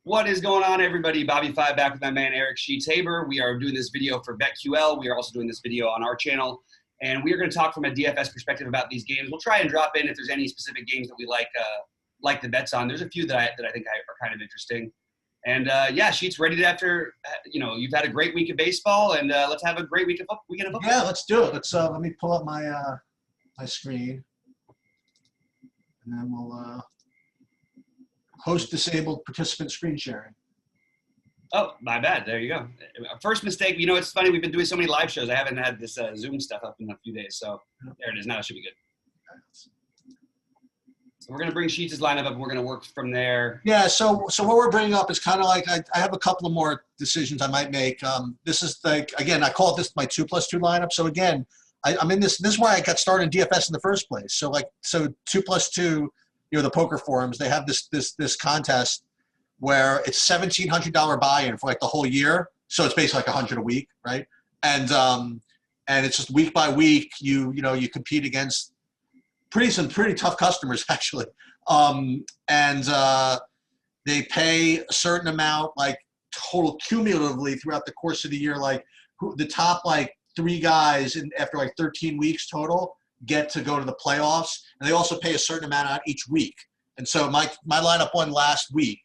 What is going on, everybody? BobbyFi back with my man Eric Sheets Haber. We are doing this video for BetQL. We are also doing this video on our channel, and we are going to talk from a DFS perspective about these games. We'll try and drop in if there's any specific games that we like the bets on. There's a few that I think are kind of interesting. And yeah, Sheets, ready to after you've had a great week of baseball, and let's have a great weekend of football. Yeah, let's do it. Let's let me pull up my my screen, and then we'll host disabled participant screen sharing. Oh, my bad. There you go. First mistake. You know, it's funny. We've been doing so many live shows. I haven't had this Zoom stuff up in a few days. So there it is. Now it should be good. So we're going to bring Sheets' lineup up, and we're going to work from there. Yeah, so what we're bringing up is kind of like I have a couple of more decisions I might make. This is like, again, I call this my 2+2 lineup. So again, I'm in this. This is why I got started in DFS in the first place. So 2+2, the poker forums, they have this contest where it's $1,700 buy-in for like the whole year. So it's basically like $100 a week, right? And it's just week by week. You compete against some pretty tough customers actually, and they pay a certain amount, like total cumulatively throughout the course of the year. Like the top like 3 guys after like 13 weeks total get to go to the playoffs, and they also pay a certain amount out each week. And so my lineup won last week.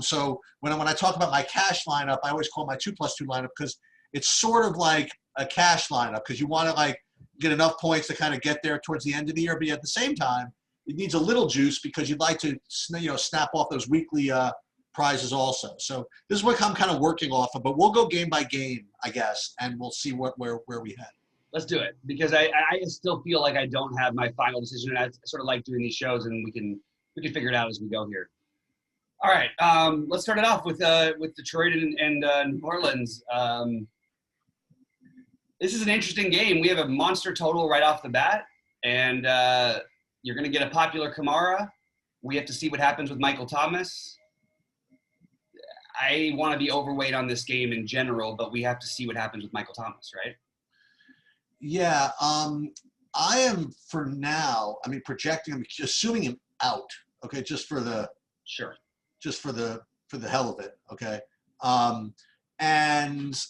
So when I talk about my cash lineup, I always call my 2+2 lineup because it's sort of like a cash lineup because you want to like get enough points to kind of get there towards the end of the year, but at the same time, it needs a little juice because you'd like to snap off those weekly prizes also. So this is what I'm kind of working off of, but we'll go game by game, I guess, and we'll see where we head. Let's do it, because I still feel like I don't have my final decision, and I sort of like doing these shows, and we can figure it out as we go here. All right, let's start it off with Detroit and New Orleans. This is an interesting game. We have a monster total right off the bat, and you're going to get a popular Kamara. We have to see what happens with Michael Thomas. I want to be overweight on this game in general, but we have to see what happens with Michael Thomas, right? Yeah, I am for now. I mean, projecting. I'm assuming him out. Okay, just for the hell of it. Okay, and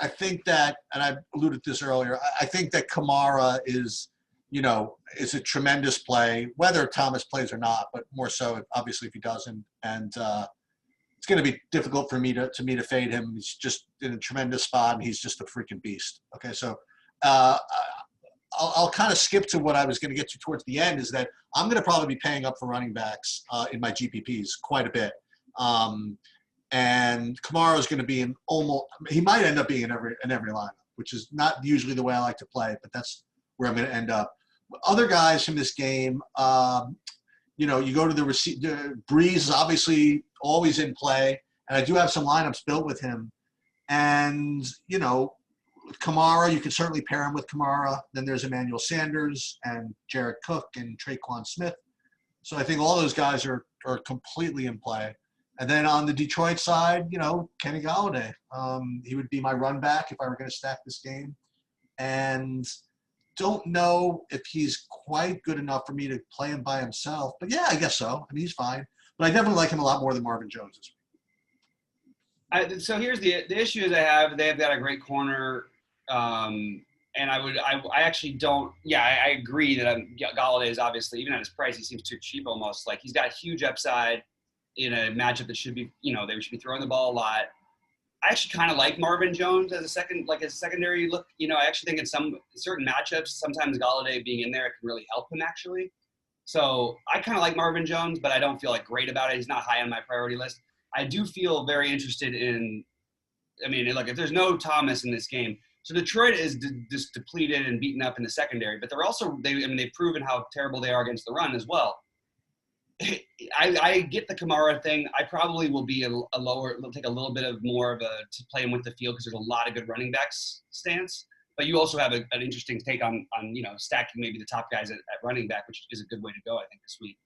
I think that, and I alluded to this earlier. I think that Kamara is a tremendous play, whether Thomas plays or not, but more so obviously if he doesn't. And it's going to be difficult for me to fade him. He's just in a tremendous spot, and he's just a freaking beast. Okay, so I'll kind of skip to what I was going to get to towards the end. Is that I'm going to probably be paying up for running backs in my GPPs quite a bit. And Kamara is going to be he might end up being in every lineup, which is not usually the way I like to play, but that's where I'm going to end up. Other guys from this game, you go to the Breeze is obviously always in play, and I do have some lineups built with him. And, Kamara, you can certainly pair him with Kamara. Then there's Emmanuel Sanders and Jared Cook and Traquan Smith. So I think all those guys are completely in play. And then on the Detroit side, Kenny Golladay. He would be my run back if I were going to stack this game. And don't know if he's quite good enough for me to play him by himself. But yeah, I guess so. I mean, he's fine. But I definitely like him a lot more than Marvin Jones this week. So here's the issues I have. They've got a great corner. And I actually don't. Yeah, I agree that Golladay is obviously, even at his price, he seems too cheap almost. Like he's got huge upside in a matchup that should be, they should be throwing the ball a lot. I actually kind of like Marvin Jones as a secondary look. I actually think in some certain matchups, sometimes Golladay being in there can really help him actually. So I kind of like Marvin Jones, but I don't feel like great about it. He's not high on my priority list. I do feel very interested in. I mean, look, if there's no Thomas in this game, so Detroit is just depleted and beaten up in the secondary, but they're also they've proven how terrible they are against the run as well. I get the Kamara thing. I probably will be will take a little bit of more of to play him with the field because there's a lot of good running backs stance. But you also have an interesting take on stacking maybe the top guys at running back, which is a good way to go, I think, this week.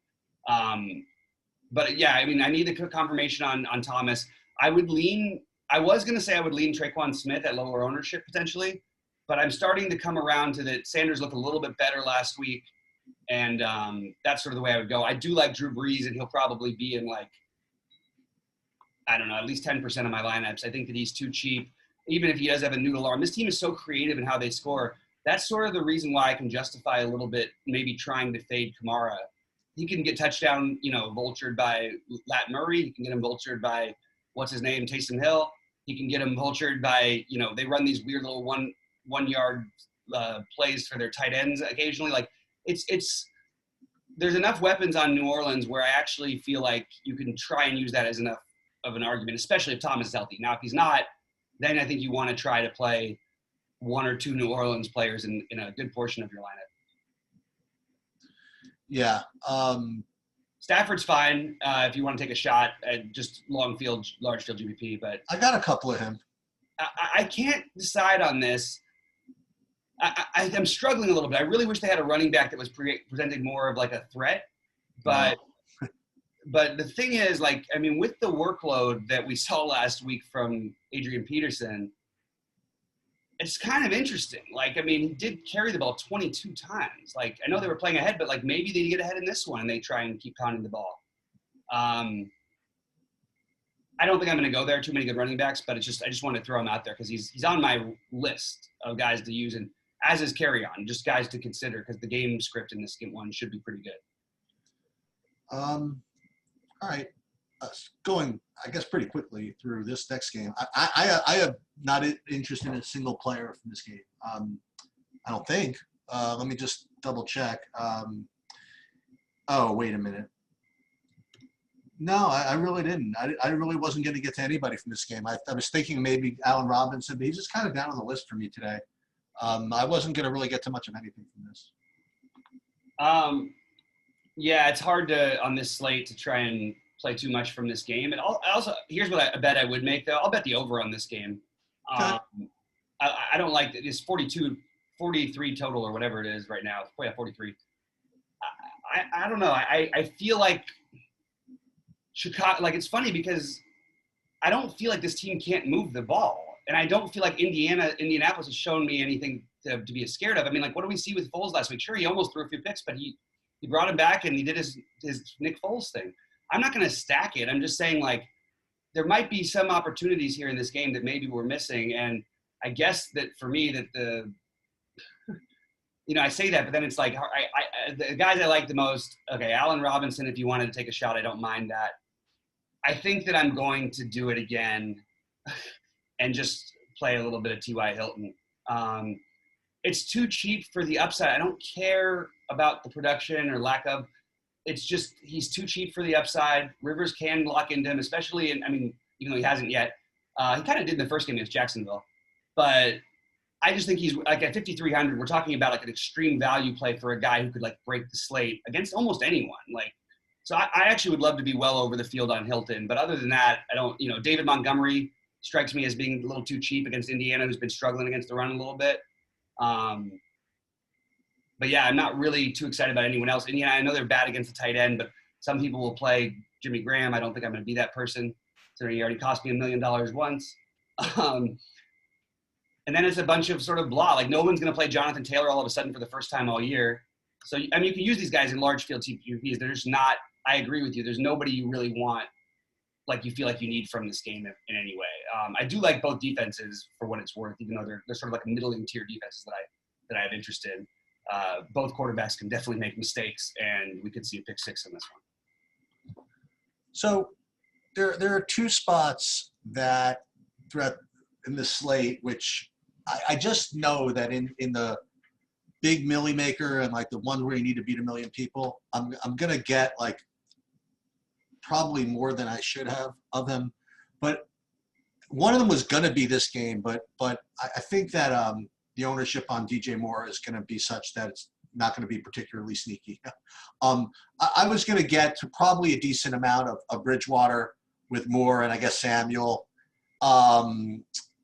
But yeah, I mean, I need the confirmation on Thomas. I was going to say I would lean Traquan Smith at lower ownership potentially, but I'm starting to come around to that. Sanders looked a little bit better last week. And that's sort of the way I would go. I do like Drew Brees, and he'll probably be in like I don't know, at least 10% of my lineups. I think that he's too cheap, even if he does have a noodle arm. This team is so creative in how they score. That's sort of the reason why I can justify a little bit maybe trying to fade Kamara. He can get touchdown, vultured by Lat Murray. He can get him vultured by, what's his name, Taysom Hill. He can get him vultured by, they run these weird little one yard plays for their tight ends occasionally. Like there's enough weapons on New Orleans where I actually feel like you can try and use that as enough of an argument, especially if Thomas is healthy. Now, if he's not, then I think you want to try to play one or two New Orleans players in a good portion of your lineup. Yeah. Stafford's fine if you want to take a shot at just long field, large field GPP, but I got a couple of him. I can't decide on this. I'm struggling a little bit. I really wish they had a running back that was presented more of like a threat, but but the thing is, with the workload that we saw last week from Adrian Peterson, it's kind of interesting. He did carry the ball 22 times. I know they were playing ahead, but maybe they get ahead in this one and they try and keep pounding the ball. I don't think I'm going to go there. Too many good running backs, but I just want to throw him out there because he's on my list of guys to use, and as is carry on, just guys to consider because the game script in this one should be pretty good. All right. Going, I guess, pretty quickly through this next game. I am not interested in a single player from this game. I don't think. Let me just double check. Oh, wait a minute. No, I really didn't. I really wasn't going to get to anybody from this game. I was thinking maybe Allen Robinson, but he's just kind of down on the list for me today. I wasn't going to really get to much of anything from this. Yeah, it's hard on this slate to try and play too much from this game. And also, here's what I bet I would make, though. I'll bet the over on this game. Okay. I don't like it. It's 43 total or whatever it is right now. It's probably at 43. I don't know. I feel like Chicago, it's funny because I don't feel like this team can't move the ball. And I don't feel like Indianapolis has shown me anything to be scared of. What do we see with Foles last week? Sure, he almost threw a few picks, but he brought him back and he did his Nick Foles thing. I'm not going to stack it. I'm just saying, there might be some opportunities here in this game that maybe we're missing. And I guess that for me that I say that, but then it's the guys I like the most, okay, Allen Robinson, if you wanted to take a shot, I don't mind that. I think that I'm going to do it again and just play a little bit of T.Y. Hilton. It's too cheap for the upside. I don't care about the production or lack of. It's just he's too cheap for the upside. Rivers can lock into him, especially even though he hasn't yet. He kind of did in the first game against Jacksonville. But I just think he's at 5,300. We're talking about an extreme value play for a guy who could break the slate against almost anyone. So I actually would love to be well over the field on Hilton. But other than that, I don't. David Montgomery strikes me as being a little too cheap against Indiana, who's been struggling against the run a little bit. But yeah, I'm not really too excited about anyone else. Indiana, I know they're bad against the tight end, but some people will play Jimmy Graham. I don't think I'm going to be that person. So he already cost me $1 million once. And then it's a bunch of sort of blah. No one's going to play Jonathan Taylor all of a sudden for the first time all year. So, you can use these guys in large field TPPs. They're just not – I agree with you. There's nobody you really want you feel like you need from this game in any way. I do like both defenses for what it's worth, even though they're sort of a middling tier defenses that I have interest in. Both quarterbacks can definitely make mistakes, and we could see a pick six in this one. So there are two spots that throughout in the slate, which I just know that in the big millie maker and the one where you need to beat 1 million people, I'm gonna get probably more than I should have of them. But one of them was gonna be this game, but I think that the ownership on DJ Moore is going to be such that it's not going to be particularly sneaky. I was going to get to probably a decent amount of Bridgewater with Moore and I guess Samuel,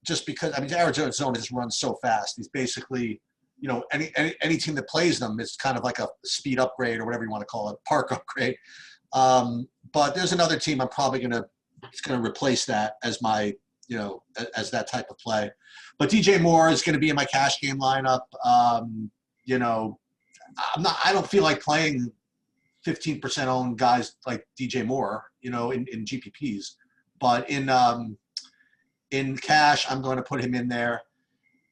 just because Arizona just runs so fast. He's basically, any team that plays them is kind of like a speed upgrade or whatever you want to call it, park upgrade. But there's another team I'm probably going to replace that as my as that type of play. But DJ Moore is going to be in my cash game lineup. I don't feel like playing 15% owned guys like DJ Moore, in GPPs. But in cash, I'm going to put him in there.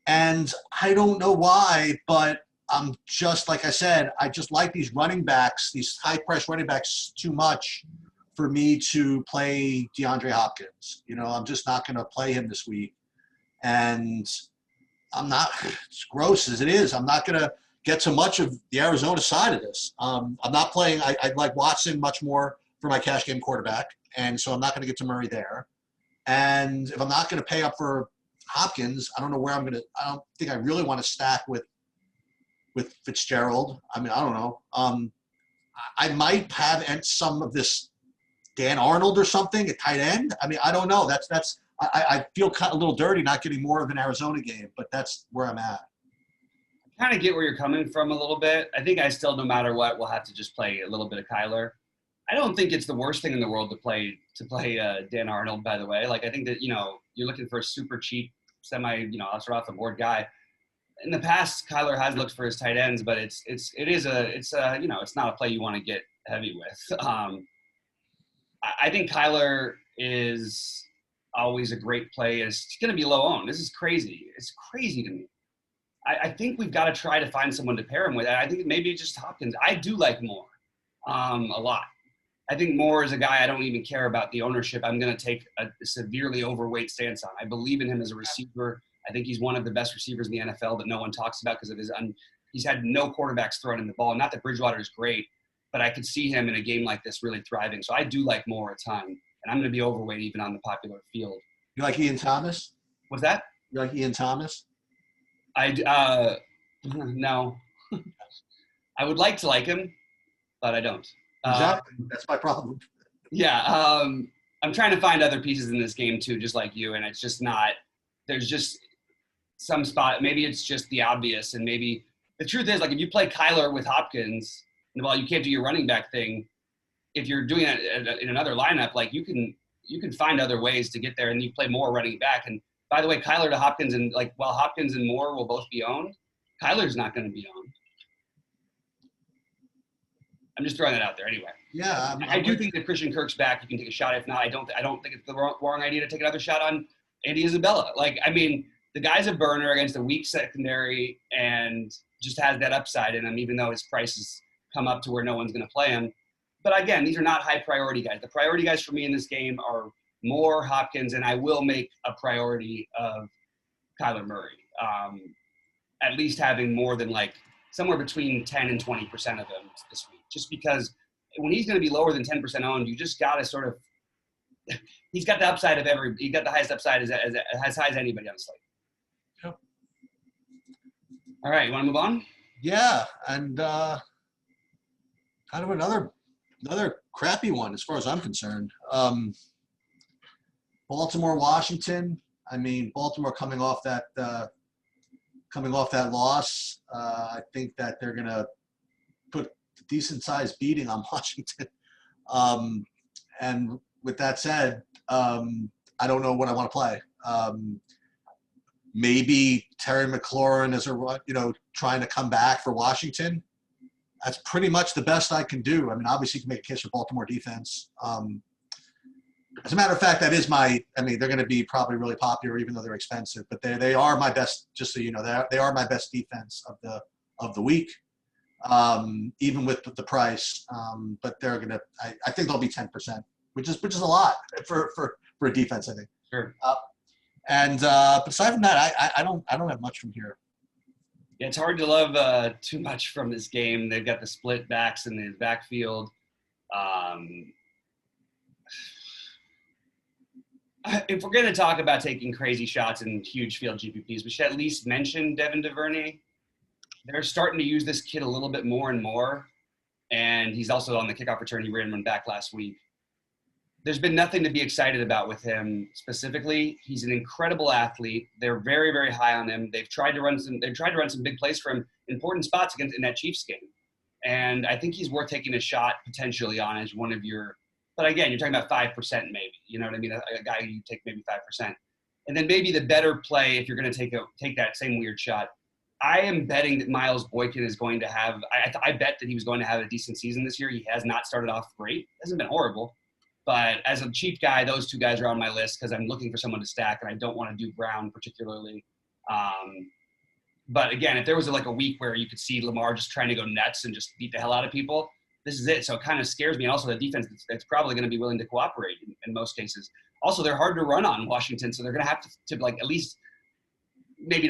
And I don't know why, but I'm just, like I said, I just like these running backs, these high-pressed running backs too much for me to play DeAndre Hopkins. You know, I'm just not going to play him this week. And I'm not, as gross as it is, I'm not going to get so much of the Arizona side of this. I'm not playing, I like Watson much more for my cash game quarterback, and so I'm not going to get to Murray there. And if I'm not going to pay up for Hopkins, I don't know where I'm going to, I don't think I really want to stack with Fitzgerald. I mean, I don't know. I might have some of this Dan Arnold or something at tight end. I mean, I don't know. I feel kind of a little dirty not getting more of an Arizona game, but that's where I'm at. I kind of get where you're coming from a little bit. I think I still, no matter what, will have to just play a little bit of Kyler. I don't think it's the worst thing in the world to play Dan Arnold, by the way. Like, I think that, you know, you're looking for a super cheap, I'll start off the board guy. In the past, Kyler has looked for his tight ends, but it's not a play you want to get heavy with. I think Kyler is always a great play. It's going to be low owned. This is crazy. It's crazy to me. I think we've got to try to find someone to pair him with. I think maybe just Hopkins. I do like Moore a lot. I think Moore is a guy I don't even care about the ownership. I'm going to take a severely overweight stance on. I believe in him as a receiver. I think he's one of the best receivers in the NFL that no one talks about because of he's had no quarterbacks throwing him the ball. Not that Bridgewater is great, but I could see him in a game like this really thriving. So I do like Moore a ton, and I'm going to be overweight even on the popular field. You like Ian Thomas? What's that? You like Ian Thomas? No. I would like to like him, but I don't. Exactly. That's my problem. Yeah. I'm trying to find other pieces in this game too, just like you, and it's just not – there's just some spot – maybe it's just the obvious, and maybe – the truth is, like, if you play Kyler with Hopkins, well, you can't do your running back thing. If you're doing it in another lineup, like, you can find other ways to get there, and you play more running back. And by the way, Kyler to Hopkins, and like, while Hopkins and Moore will both be owned, Kyler's not going to be owned. I'm just throwing that out there anyway. Yeah, I do think that Christian Kirk's back. You can take a shot. If not, I don't think it's the wrong idea to take another shot on Andy Isabella. Like, I mean, the guy's a burner against a weak secondary and just has that upside in him, even though his price has come up to where no one's going to play him. But again, these are not high priority guys. The priority guys for me in this game are Moore, Hopkins, and I will make a priority of Kyler Murray. At least having more than like somewhere between 10 and 20% of them this week, just because when he's going to be lower than 10% owned, you just got to sort of, he's got the upside of he got the highest upside as high as anybody on the slate. Yep. All right. You want to move on? Yeah. And kind of another crappy one as far as I'm concerned. Baltimore, Washington. I mean, Baltimore coming off that loss. I think that they're going to put a decent-sized beating on Washington. And with that said, I don't know what I want to play. Maybe Terry McLaurin is trying to come back for Washington. That's pretty much the best I can do. I mean, obviously you can make a case for Baltimore defense. As a matter of fact, they're going to be probably really popular even though they're expensive, but they are my best, just so you know, they are my best defense of the week, even with the price. But they're going to, I think they'll be 10%, which is a lot for a defense, I think. Sure. But aside from that, I don't have much from here. Yeah, it's hard to love too much from this game. They've got the split backs in the backfield. If we're going to talk about taking crazy shots in huge field GPPs, we should at least mention Devin De Verney. They're starting to use this kid a little bit more and more, and he's also on the kickoff return. He ran one back last week. There's been nothing to be excited about with him specifically. He's an incredible athlete. They're very, very high on him. They've tried to run some big plays for him, important spots in that Chiefs game. And I think he's worth taking a shot potentially on as one of your, but again, you're talking about 5% maybe, you know what I mean? A guy you take maybe 5%. And then maybe the better play, if you're going to take that same weird shot, I am betting that Miles Boykin is going to have, I bet that he was going to have a decent season this year. He has not started off great. Hasn't been horrible. But as a cheap guy, those two guys are on my list because I'm looking for someone to stack, and I don't want to do Brown particularly. But again, if there was like a week where you could see Lamar just trying to go nuts and just beat the hell out of people, this is it. So it kind of scares me. And also the defense that's probably going to be willing to cooperate in most cases. Also, they're hard to run on Washington, so they're going to have to like at least maybe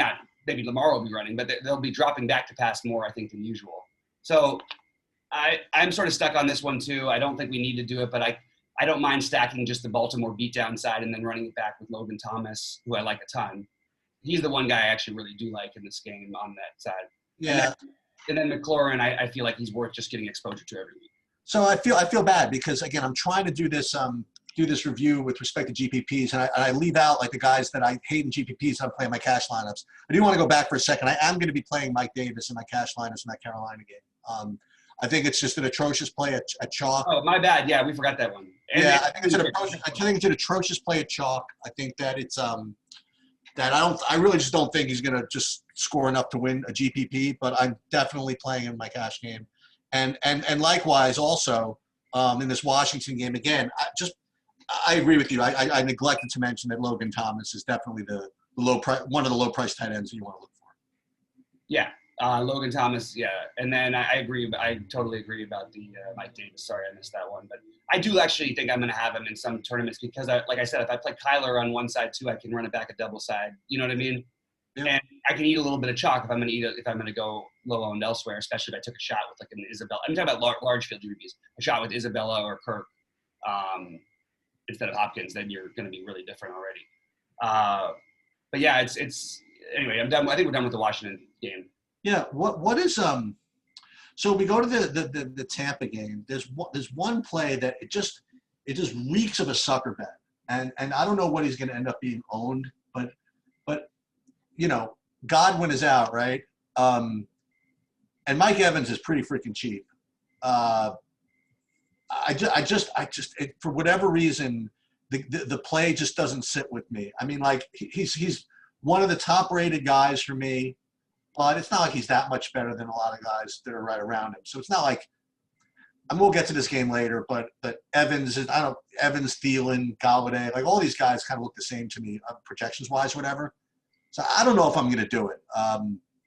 Lamar will be running, but they'll be dropping back to pass more, I think, than usual. So I'm sort of stuck on this one too. I don't think we need to do it, but I don't mind stacking just the Baltimore beatdown side and then running it back with Logan Thomas, who I like a ton. He's the one guy I actually really do like in this game on that side. Yeah. And then McLaurin, I feel like he's worth just getting exposure to every week. So I feel bad because, again, I'm trying to do this review with respect to GPPs, and I leave out like the guys that I hate in GPPs. I'm playing my cash lineups. I do want to go back for a second. I am going to be playing Mike Davis in my cash lineups in that Carolina game. I think it's just an atrocious play at chalk. Oh, my bad. Yeah, we forgot that one. And yeah, I think it's an atrocious play at chalk. I think that it's that I really just don't think he's going to just score enough to win a GPP, but I'm definitely playing in my cash game. And likewise also in this Washington game, again, I agree with you. I neglected to mention that Logan Thomas is definitely the low price, one of the low price tight ends that you want to look for. Yeah, Logan Thomas. Yeah, and then I agree. I totally agree about the Mike Davis. Sorry, I missed that one, but I do actually think I'm going to have him in some tournaments because, like I said, if I play Kyler on one side too, I can run it back a double side. You know what I mean? Yeah. And I can eat a little bit of chalk if I'm going to go low owned elsewhere, especially if I took a shot with like an Isabella. I'm talking about large field GPPs. A shot with Isabella or Kirk instead of Hopkins, then you're going to be really different already. But yeah, it's anyway. I'm done. I think we're done with the Washington game. Yeah. What is So we go to the Tampa game. There's one play that it just reeks of a sucker bet, and I don't know what he's going to end up being owned, but you know, Godwin is out, right? And Mike Evans is pretty freaking cheap. For whatever reason, the play just doesn't sit with me. I mean, like he's one of the top rated guys for me, but it's not like he's that much better than a lot of guys that are right around him. So it's not like, and we'll get to this game later, but Evans, Thielen, Galladay, like all these guys kind of look the same to me, projections wise, whatever. So I don't know if I'm going to do it.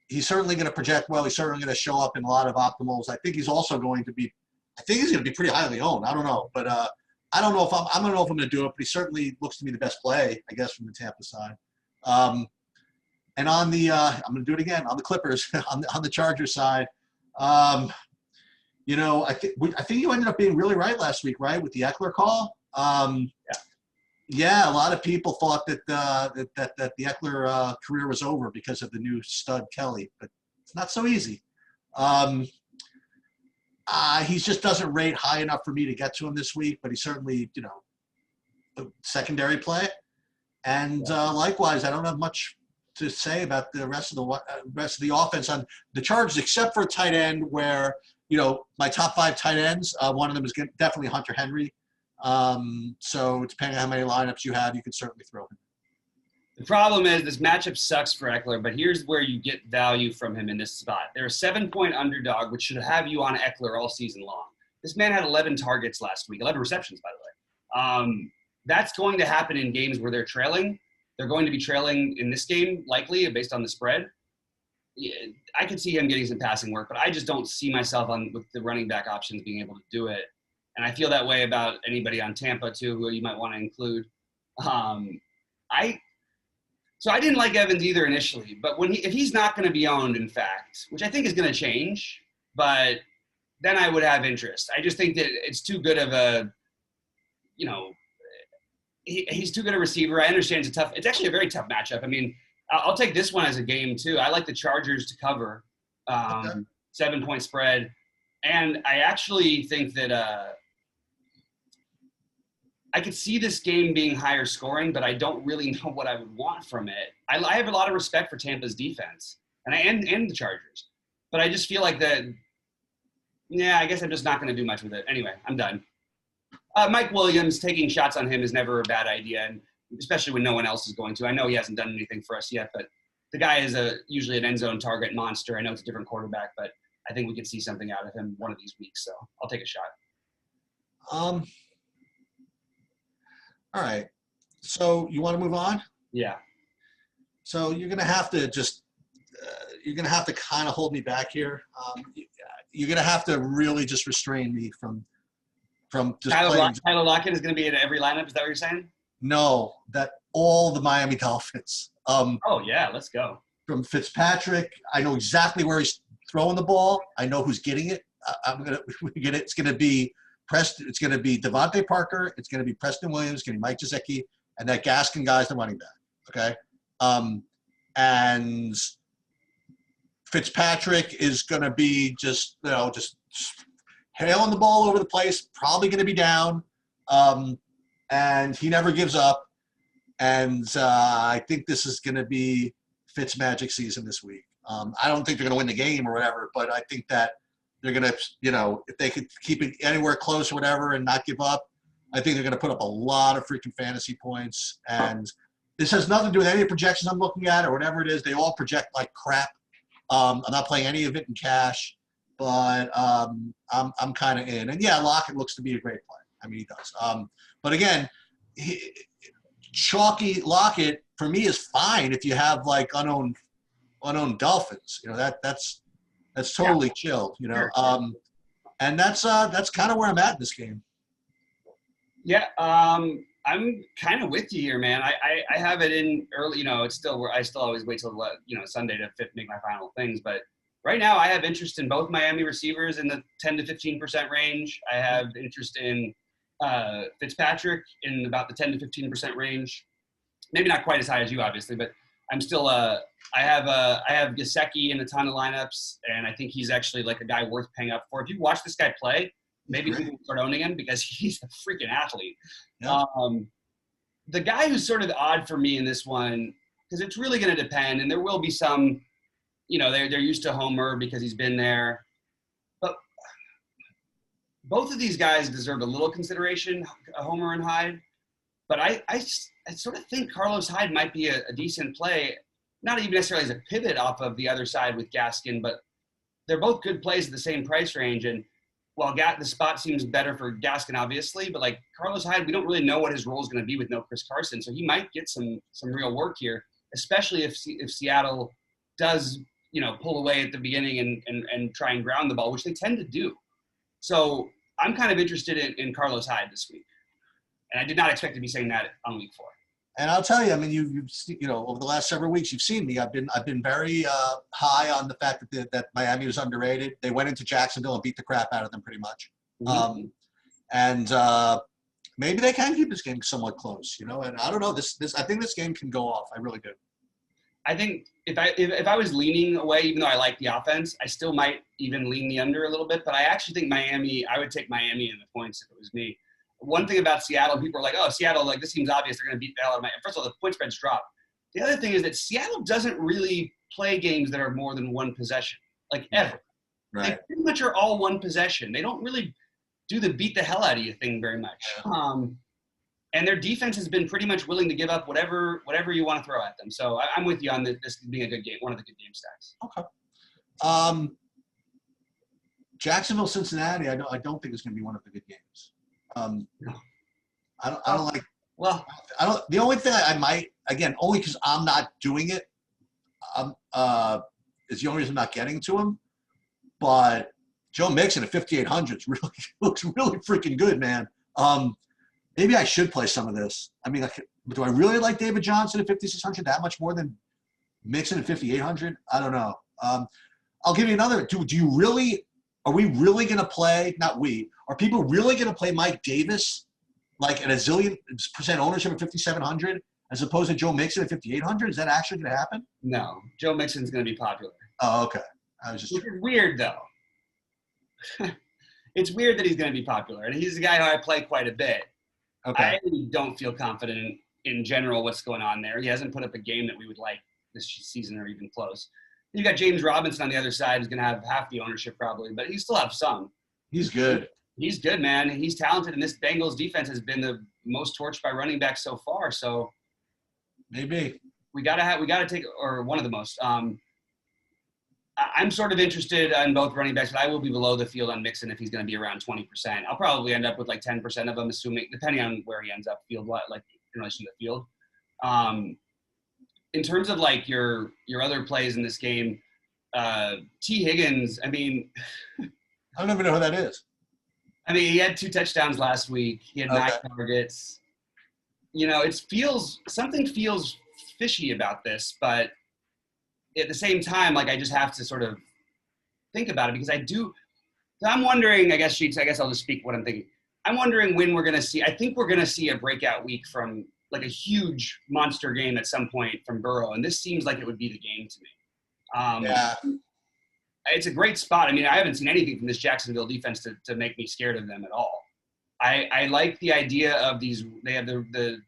He's certainly going to project well. He's certainly going to show up in a lot of optimals. I think he's also going to be, pretty highly owned. I don't know, but I don't know if I don't know if I'm going to do it. But he certainly looks to me the best play, I guess, from the Tampa side. And on the, I'm going to do it again on the Clippers, on the Chargers side. You know, I think you ended up being really right last week, right, with the Eckler call. Yeah, a lot of people thought that the Eckler career was over because of the new stud Kelly, but it's not so easy. He just doesn't rate high enough for me to get to him this week, but he's certainly, you know, a secondary play. And likewise, I don't have much to say about the rest of the offense on the Chargers, except for a tight end where, you know, my top 5 tight ends, one of them is definitely Hunter Henry. So depending on how many lineups you have, you can certainly throw him. The problem is this matchup sucks for Eckler, but here's where you get value from him in this spot. They're a 7-point underdog, which should have you on Eckler all season long. This man had 11 targets last week, 11 receptions, by the way. That's going to happen in games where they're trailing. They're going to be trailing in this game, likely, based on the spread. Yeah, I could see him getting some passing work, but I just don't see myself with the running back options being able to do it. And I feel that way about anybody on Tampa, too, who you might want to include. So I didn't like Evans either initially, but if he's not going to be owned, in fact, which I think is going to change, but then I would have interest. I just think that it's too good of a, you know, he's too good a receiver. I understand it's actually a very tough matchup. I mean, I'll take this one as a game too. I like the Chargers to cover 7-point spread. And I actually think that I could see this game being higher scoring, but I don't really know what I would want from it. I have a lot of respect for Tampa's defense and the Chargers, but I just feel like that. Yeah, I guess I'm just not going to do much with it. Anyway, I'm done. Mike Williams, taking shots on him is never a bad idea, and especially when no one else is going to. I know he hasn't done anything for us yet, but the guy is usually an end zone target monster. I know it's a different quarterback, but I think we could see something out of him one of these weeks, so I'll take a shot. All right. So you want to move on? Yeah. So you're going to have to just you're going to have to kind of hold me back here. You're going to have to really just restrain me from just playing. Tyler Lockett is going to be in every lineup. Is that what you're saying? No, that all the Miami Dolphins. Oh yeah, let's go. From Fitzpatrick, I know exactly where he's throwing the ball. I know who's getting it. It's going to be Preston. It's going to be Devontae Parker. It's going to be Preston Williams. It's going to be Mike Gesicki, and that Gaskin guy's the running back. Okay, and Fitzpatrick is going to be just hailing the ball over the place. Probably going to be down, and he never gives up. And I think this is going to be Fitz magic season this week. I don't think they're going to win the game or whatever, but I think that they're going to, if they could keep it anywhere close or whatever and not give up, I think they're going to put up a lot of freaking fantasy points. And this has nothing to do with any projections I'm looking at or whatever it is. They all project like crap. I'm not playing any of it in cash, but I'm kind of in. And yeah, Lockett looks to be a great play. I mean, he does. But again, chalky Lockett for me is fine if you have like unowned Dolphins. That's totally chill. And that's kind of where I'm at in this game. Yeah, I'm kind of with you here, man. I have it in early. It's still I still always wait till Sunday to make my final things. But right now, I have interest in both Miami receivers in the 10 to 15% range. I have interest in Fitzpatrick in about the 10 to 15% range. Maybe not quite as high as you, obviously, but I'm still I have Gesicki in a ton of lineups, and I think he's actually like a guy worth paying up for. If you watch this guy play, maybe people start owning him because he's a freaking athlete. Yeah. The guy who's sort of odd for me in this one, because it's really going to depend, and there will be some, they're used to Homer because he's been there. But both of these guys deserve a little consideration, Homer and Hyde. But I sort of think Carlos Hyde might be a decent play, not even necessarily as a pivot off of the other side with Gaskin, but they're both good plays at the same price range. And while the spot seems better for Gaskin, obviously, but like Carlos Hyde, we don't really know what his role is going to be with no Chris Carson. So he might get some real work here, especially if Seattle does, pull away at the beginning and try and ground the ball, which they tend to do. So I'm kind of interested in Carlos Hyde this week. And I did not expect to be saying that on week 4. And I'll tell you, I mean, you've over the last several weeks, you've seen me. I've been very high on the fact that Miami was underrated. They went into Jacksonville and beat the crap out of them pretty much. Mm-hmm. And maybe they can keep this game somewhat close, And I don't know. This I think this game can go off. I really do. I think if I was leaning away, even though I like the offense, I still might even lean the under a little bit. But I actually think I would take Miami in the points if it was me. One thing about Seattle, people are like, oh, Seattle, like this seems obvious. They're going to beat the hell out of Miami. First of all, the point spread's dropped. The other thing is that Seattle doesn't really play games that are more than one possession, like ever. Right. They pretty much are all one possession. They don't really do the beat the hell out of you thing very much. And their defense has been pretty much willing to give up whatever you want to throw at them. So I'm with you on this being a good game, one of the good game stacks. Okay. Jacksonville, Cincinnati, I don't think it's going to be one of the good games. No. I don't like. Well, I don't. The only thing I might, again, only because I'm not doing it, is the only reason I'm not getting to him. But Joe Mixon at 5,800 looks really freaking good, man. Maybe I should play some of this. I mean, do I really like David Johnson at 5,600 that much more than Mixon at 5,800? I don't know. I'll give you another. Do you really? Are we really going to play? Not we. Are people really going to play Mike Davis like at a zillion % ownership at 5,700 as opposed to Joe Mixon at 5,800? Is that actually going to happen? No. Joe Mixon's going to be popular. Oh, okay. Which is weird, though. It's weird that he's going to be popular. And he's a guy who I play quite a bit. Okay. I really don't feel confident in general what's going on there. He hasn't put up a game that we would like this season or even close. You got James Robinson on the other side who's going to have half the ownership probably, but he still have some. He's good. He's good, man. He's talented, and this Bengals defense has been the most torched by running backs so far. So maybe we gotta take, or one of the most. I I'm sort of interested in both running backs, but I will be below the field on Mixon if he's going to be around 20%. I'll probably end up with like 10% of them, assuming, depending on where he ends up field, like in relation to the field. In terms of like your other plays in this game, T. Higgins, I mean, I don't even know who that is. I mean, he had 2 touchdowns last week. He had 9 targets. You know, something feels fishy about this, but at the same time, like I just have to sort of think about it because I'm wondering, I guess I'll just speak what I'm thinking. I'm wondering when we're going to see, I think we're going to see a breakout week from like a huge monster game at some point from Burrow. And this seems like it would be the game to me. Yeah. It's a great spot. I mean, I haven't seen anything from this Jacksonville defense to make me scared of them at all. I like the idea of these, they have the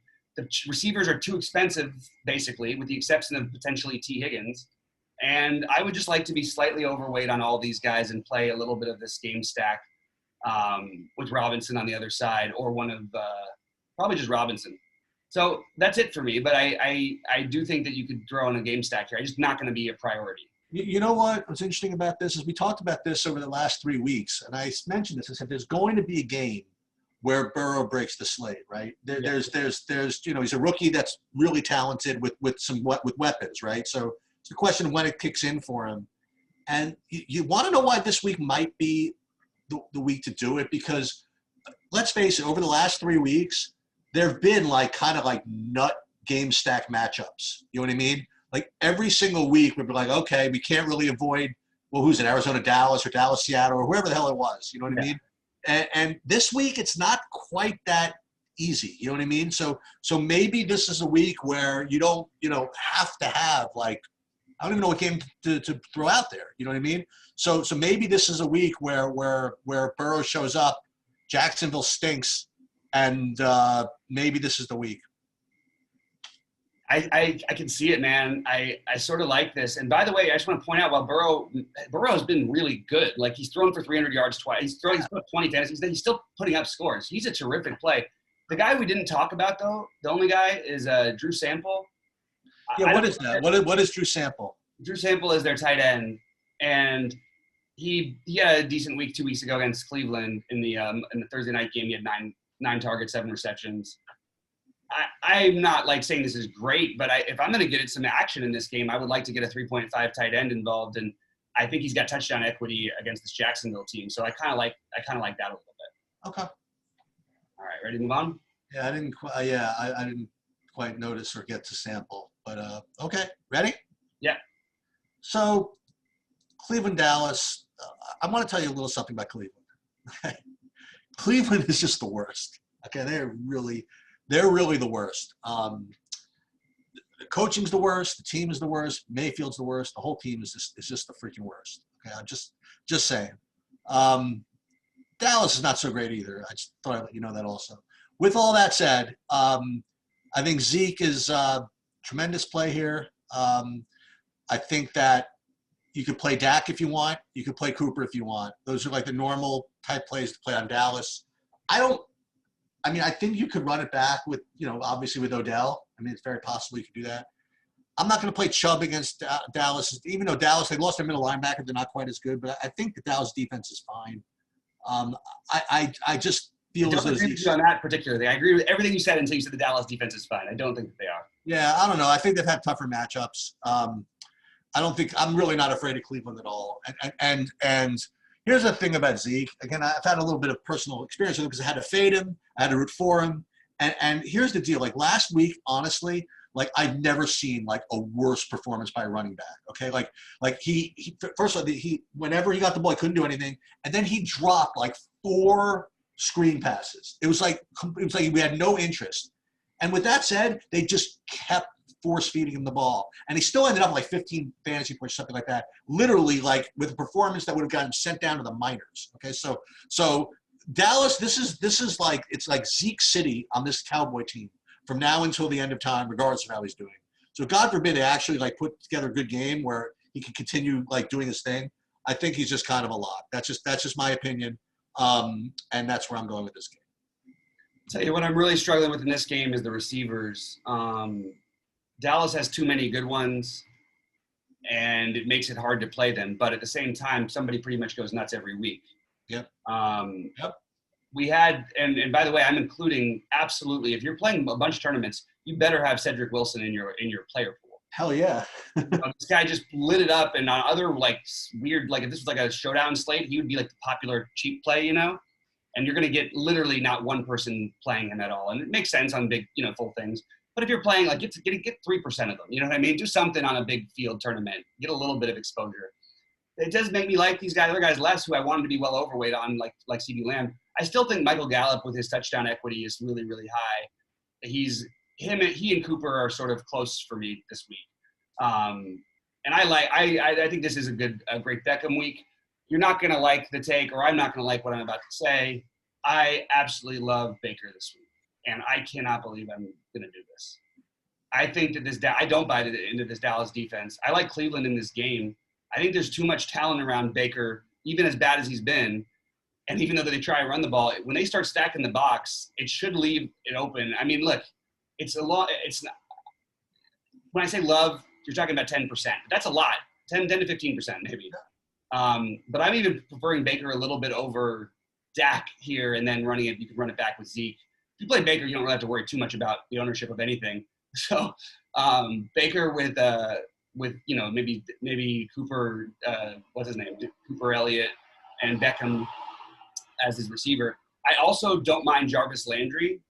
receivers are too expensive, basically, with the exception of potentially T. Higgins. And I would just like to be slightly overweight on all these guys and play a little bit of this game stack with Robinson on the other side, or one of probably just Robinson. So that's it for me. But I do think that you could throw in a game stack here. It's just not going to be a priority. You know what's interesting about this is we talked about this over the last 3 weeks, and I mentioned this. I said there's going to be a game where Burrow breaks the slate, right? There's he's a rookie that's really talented with weapons, right? So it's the question of when it kicks in for him. And you want to know why this week might be the week to do it, because let's face it, over the last 3 weeks, there have been kind of nut game stack matchups. You know what I mean? Like every single week we'd be like, okay, we can't really avoid, who's it, Arizona, Dallas, or Dallas, Seattle, or whoever the hell it was. You know what I mean? And this week it's not quite that easy. You know what I mean? So maybe this is a week where you don't, have to have I don't even know what game to throw out there. You know what I mean? So maybe this is a week where Burrow shows up, Jacksonville stinks, and maybe this is the week. I can see it, man. I sort of like this. And by the way, I just want to point out, while Burrow has been really good. Like he's thrown for 300 yards twice. He's put up 20 fantasies. He's still putting up scores. He's a terrific play. The guy we didn't talk about, though, the only guy is Drew Sample. Yeah, what is that? What is Drew Sample? Drew Sample is their tight end, and he had a decent week 2 weeks ago against Cleveland in the Thursday night game. He had nine targets, 7 receptions. I'm not saying this is great, but if I'm going to get some action in this game, I would like to get a 3.5 tight end involved, and I think he's got touchdown equity against this Jacksonville team. So I kind of like that a little bit. Okay. All right, ready to move on? Yeah, I didn't quite notice or get to Sample, but okay, ready? Yeah. So Cleveland, Dallas. I want to tell you a little something about Cleveland. Cleveland is just the worst. Okay, they're really the worst. The coaching's the worst. The team is the worst. Mayfield's the worst. The whole team is just the freaking worst. Okay, I'm just saying. Dallas is not so great either. I just thought I'd let you know that also. With all that said, I think Zeke is tremendous play here. I think that you could play Dak if you want. You could play Cooper if you want. Those are the normal type plays to play on Dallas. I think you could run it back with, obviously with Odell. It's very possible you could do that. I'm not going to play Chubb against Dallas, even though Dallas, they lost their middle linebacker. They're not quite as good, but I think the Dallas defense is fine. I just feel as though on that particularly. I agree with everything you said until you said the Dallas defense is fine. I don't think that they are. Yeah, I don't know. I think they've had tougher matchups. I'm really not afraid of Cleveland at all. And here's the thing about Zeke. Again, I've had a little bit of personal experience with him because I had to fade him. I had to root for him. And here's the deal. Last week, honestly, I've never seen a worse performance by a running back. Okay. He first of all, whenever he got the ball, he couldn't do anything. And then he dropped 4 screen passes. It was like we had no interest. And with that said, they just kept force feeding him the ball. And he still ended up with 15 fantasy points, something like that. Literally with a performance that would have gotten him sent down to the minors. Okay. So Dallas, this is it's like Zeke City on this Cowboy team from now until the end of time, regardless of how he's doing. So God forbid they actually put together a good game where he can continue doing his thing. I think he's just kind of a lot. That's just my opinion. And that's where I'm going with this game. I'll tell you what I'm really struggling with in this game is the receivers. Dallas has too many good ones. and it makes it hard to play them. But at the same time, somebody pretty much goes nuts every week. Yep. Yep. We had, and by the way, I'm including absolutely, if you're playing a bunch of tournaments, you better have Cedric Wilson in your player pool. Hell yeah. This guy just lit it up, and on other like weird, like if this was like a showdown slate, he would be like the popular cheap play, and you're going to get literally not one person playing him at all. And it makes sense on big, full things. But if you're playing, like get 3% of them, you know what I mean? Do something on a big field tournament, get a little bit of exposure. It does make me like these other guys less, who I wanted to be well overweight on, like CeeDee Lamb. I still think Michael Gallup with his touchdown equity is really, really high. He and Cooper are sort of close for me this week. And I think this is a great Beckham week. You're not going to like the take, or I'm not going to like what I'm about to say. I absolutely love Baker this week, and I cannot believe I'm going to do this. I think that I don't buy into this Dallas defense. I like Cleveland in this game. I think there's too much talent around Baker, even as bad as he's been. And even though they try to run the ball, when they start stacking the box, it should leave it open. I mean, look, it's a lot. It's not. When I say love, you're talking about 10%. That's a lot, 10 to 15% maybe. But I'm even preferring Baker a little bit over Dak here, and then you can run it back with Zeke. If you play Baker, you don't really have to worry too much about the ownership of anything. So Baker with maybe Cooper, what's his name? Cooper Elliott and Beckham as his receiver. I also don't mind Jarvis Landry.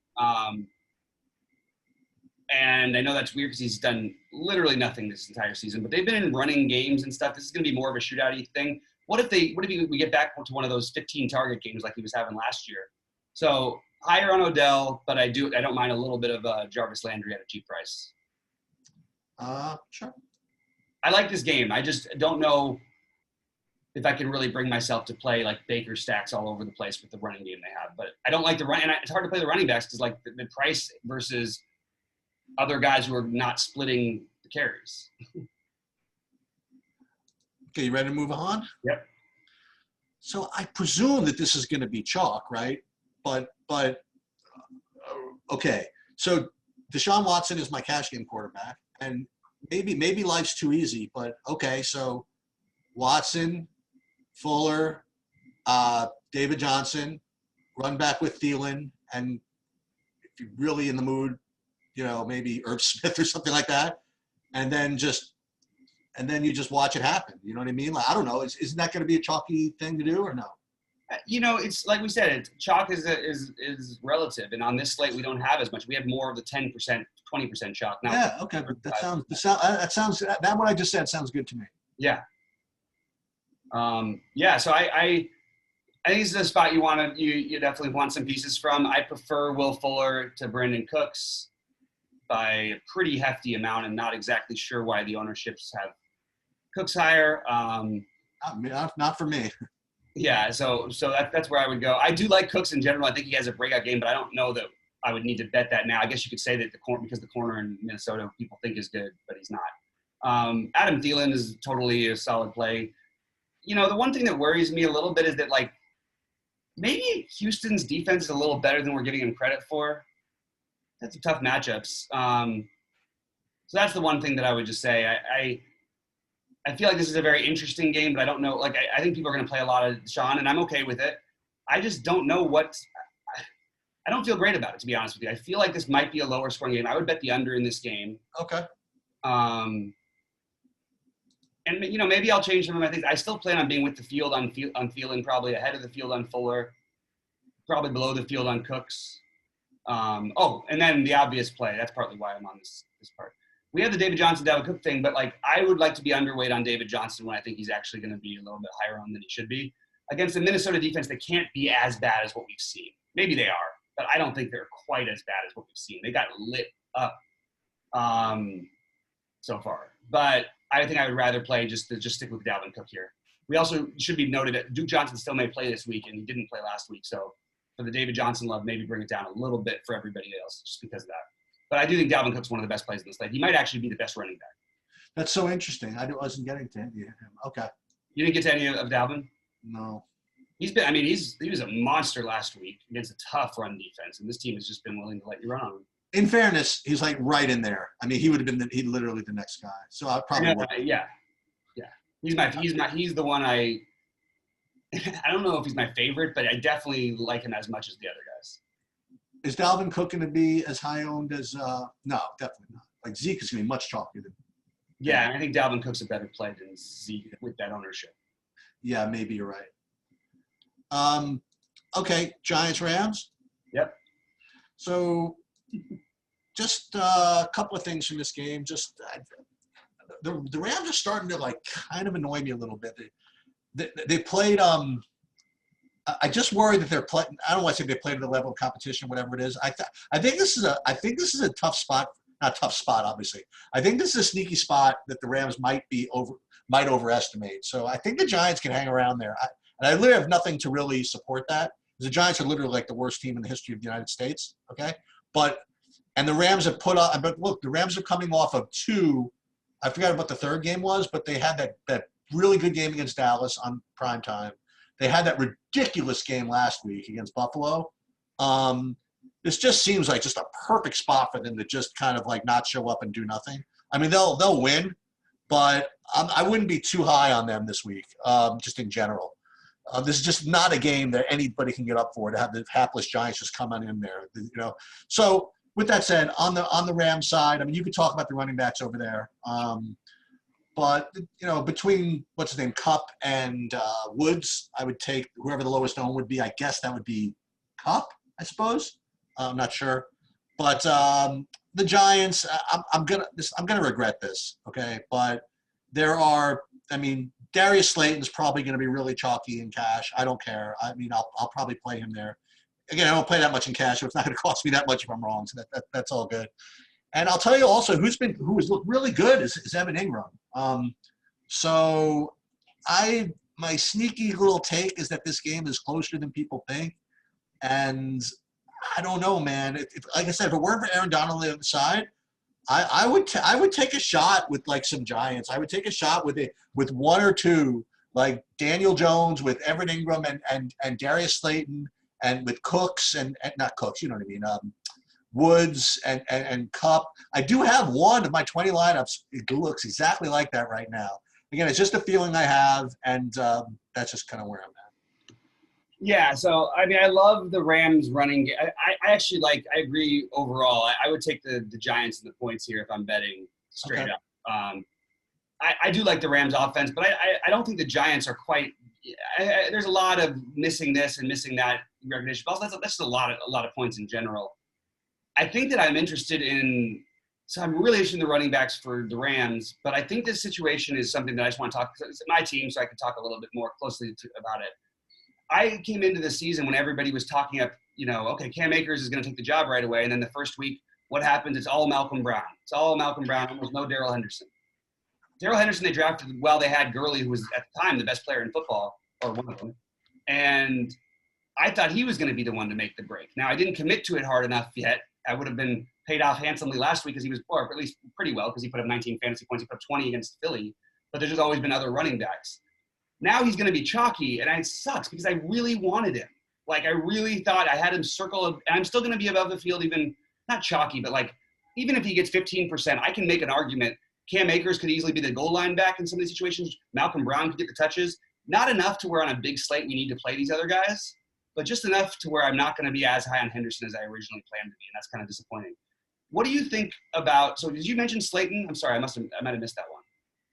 And I know that's weird because he's done literally nothing this entire season, but they've been in running games and stuff. This is going to be more of a shootout-y thing. What if we get back to one of those 15 target games like he was having last year? So higher on Odell, but I don't mind a little bit of Jarvis Landry at a cheap price. Sure. I like this game. I just don't know if I can really bring myself to play like Baker stacks all over the place with the running game they have. But I don't like the run, and it's hard to play the running backs because like the price versus other guys who are not splitting the carries. Okay, you ready to move on? Yep. So I presume that this is going to be chalk, right? But okay. So Deshaun Watson is my cash game quarterback, and maybe life's too easy, but okay. So Watson, Fuller, David Johnson, run back with Thielen, and if you're really in the mood, maybe Irv Smith or something like that, and then you just watch it happen. You know what I mean? Like, I don't know. Isn't that going to be a chalky thing to do or no? It's like we said, chalk is relative, and on this slate we don't have as much. We have more of the 10%, 20% chalk now. Yeah, okay, but that what I just said sounds good to me. Yeah. So I think this is a spot you definitely want some pieces from. I prefer Will Fuller to Brandon Cooks by a pretty hefty amount, and not exactly sure why the ownerships have Cooks higher. Not for me. Yeah, so that's where I would go. I do like Cooks in general. I think he has a breakout game, but I don't know that I would need to bet that now. I guess you could say that because the corner in Minnesota people think is good, but he's not. Adam Thielen is totally a solid play. The one thing that worries me a little bit is that like maybe Houston's defense is a little better than we're giving him credit for. That's some tough matchups. So that's the one thing that I would just say. I feel like this is a very interesting game, but I don't know. Like, I think people are going to play a lot of Sean, and I'm okay with it. I just don't know I don't feel great about it, to be honest with you. I feel like this might be a lower scoring game. I would bet the under in this game. Okay. And maybe I'll change some of my things. I still plan on being with the field on Thielen, probably ahead of the field on Fuller, probably below the field on Cooks. And then the obvious play. That's partly why I'm on this part. We have the David Johnson, Dalvin Cook thing, but like I would like to be underweight on David Johnson when I think he's actually going to be a little bit higher on than he should be against the Minnesota defense. They can't be as bad as what we've seen. Maybe they are, but I don't think they're quite as bad as what we've seen. They got lit up so far, but I think I would rather play just stick with Dalvin Cook here. We also should be noted that Duke Johnson still may play this week, and he didn't play last week. So for the David Johnson love, maybe bring it down a little bit for everybody else just because of that. But I do think Dalvin Cook's one of the best plays in this slate. He might actually be the best running back. That's so interesting. I wasn't getting to him. Okay. You didn't get to any of Dalvin? No. He was a monster last week against a tough run defense, and this team has just been willing to let you run on him. In fairness, he's like right in there. I mean, he would have been literally the next guy. So I probably would. Yeah. He's the one I don't know if he's my favorite, but I definitely like him as much as the other guys. Is Dalvin Cook going to be as high owned as? No, definitely not. Like Zeke is going to be much chalkier than. Yeah, I think Dalvin Cook's a better play than Zeke with that ownership. Yeah, maybe you're right. Okay, Giants Rams. Yep. So, just a couple of things from this game. Just the Rams are starting to like kind of annoy me a little bit. They played. I just worry that they're playing. I don't want to say they played at the level of competition, whatever it is. I think this is a tough spot. Not tough spot, obviously. I think this is a sneaky spot that the Rams might overestimate. So I think the Giants can hang around there. And I literally have nothing to really support that. The Giants are literally like the worst team in the history of the United States. Okay, and the Rams have put up. But look, the Rams are coming off of two. I forgot what the third game was, but they had that really good game against Dallas on prime time. They had that ridiculous game last week against Buffalo. This just seems like just a perfect spot for them to just kind of like not show up and do nothing. I mean, they'll win, but I wouldn't be too high on them this week, just in general. This is just not a game that anybody can get up for, to have the hapless Giants just come on in there, you know. So with that said, on the Rams side, I mean, you could talk about the running backs over there. But, you know, between, what's his name, Kupp and Woods, I would take whoever the lowest owned would be. I guess that would be Kupp, I suppose. I'm not sure. But the Giants, I'm gonna regret this, okay? But Darius Slayton's probably going to be really chalky in cash. I don't care. I mean, I'll probably play him there. Again, I don't play that much in cash, so it's not going to cost me that much if I'm wrong. So that's all good. And I'll tell you also who has looked really good is Evan Ingram. So my sneaky little take is that this game is closer than people think. And I don't know, man. Like I said, if it weren't for Aaron Donald on the other side, I would take a shot with like some Giants. I would take a shot with one or two, like Daniel Jones with Evan Ingram and Darius Slayton, and with Cooks and not Cooks, you know what I mean, Woods and Kupp. I do have one of my 20 lineups. It looks exactly like that right now. Again, it's just a feeling I have, and that's just kind of where I'm at. Yeah, so I mean, I love the Rams running. I actually I agree overall. I would take the Giants and the points here if I'm betting straight up. I do like the Rams offense, but I don't think the Giants are quite. There's a lot of missing this and missing that recognition. Also, that's just a lot of points in general. I think that I'm interested in. So I'm really interested in the running backs for the Rams, but I think this situation is something that I just want to talk. It's my team, so I can talk a little bit more closely about it. I came into the season when everybody was talking up, okay, Cam Akers is going to take the job right away. And then the first week, what happens? It's all Malcolm Brown. It's all Malcolm Brown. Almost no Darrell Henderson. Darrell Henderson they drafted while they had Gurley, who was at the time the best player in football, or one of them. And I thought he was going to be the one to make the break. Now, I didn't commit to it hard enough yet. I would have been paid off handsomely last week because he was, or at least pretty well, because he put up 19 fantasy points. He put up 20 against Philly. But there's just always been other running backs. Now he's going to be chalky, and it sucks because I really wanted him. Like, I really thought I had him and I'm still going to be above the field, even not chalky, but even if he gets 15%, I can make an argument. Cam Akers could easily be the goal line back in some of these situations. Malcolm Brown could get the touches. Not enough to where on a big slate we need to play these other guys, but just enough to where I'm not going to be as high on Henderson as I originally planned to be, and that's kind of disappointing. What do you think about – so did you mention Slayton? I'm sorry, I might have missed that one.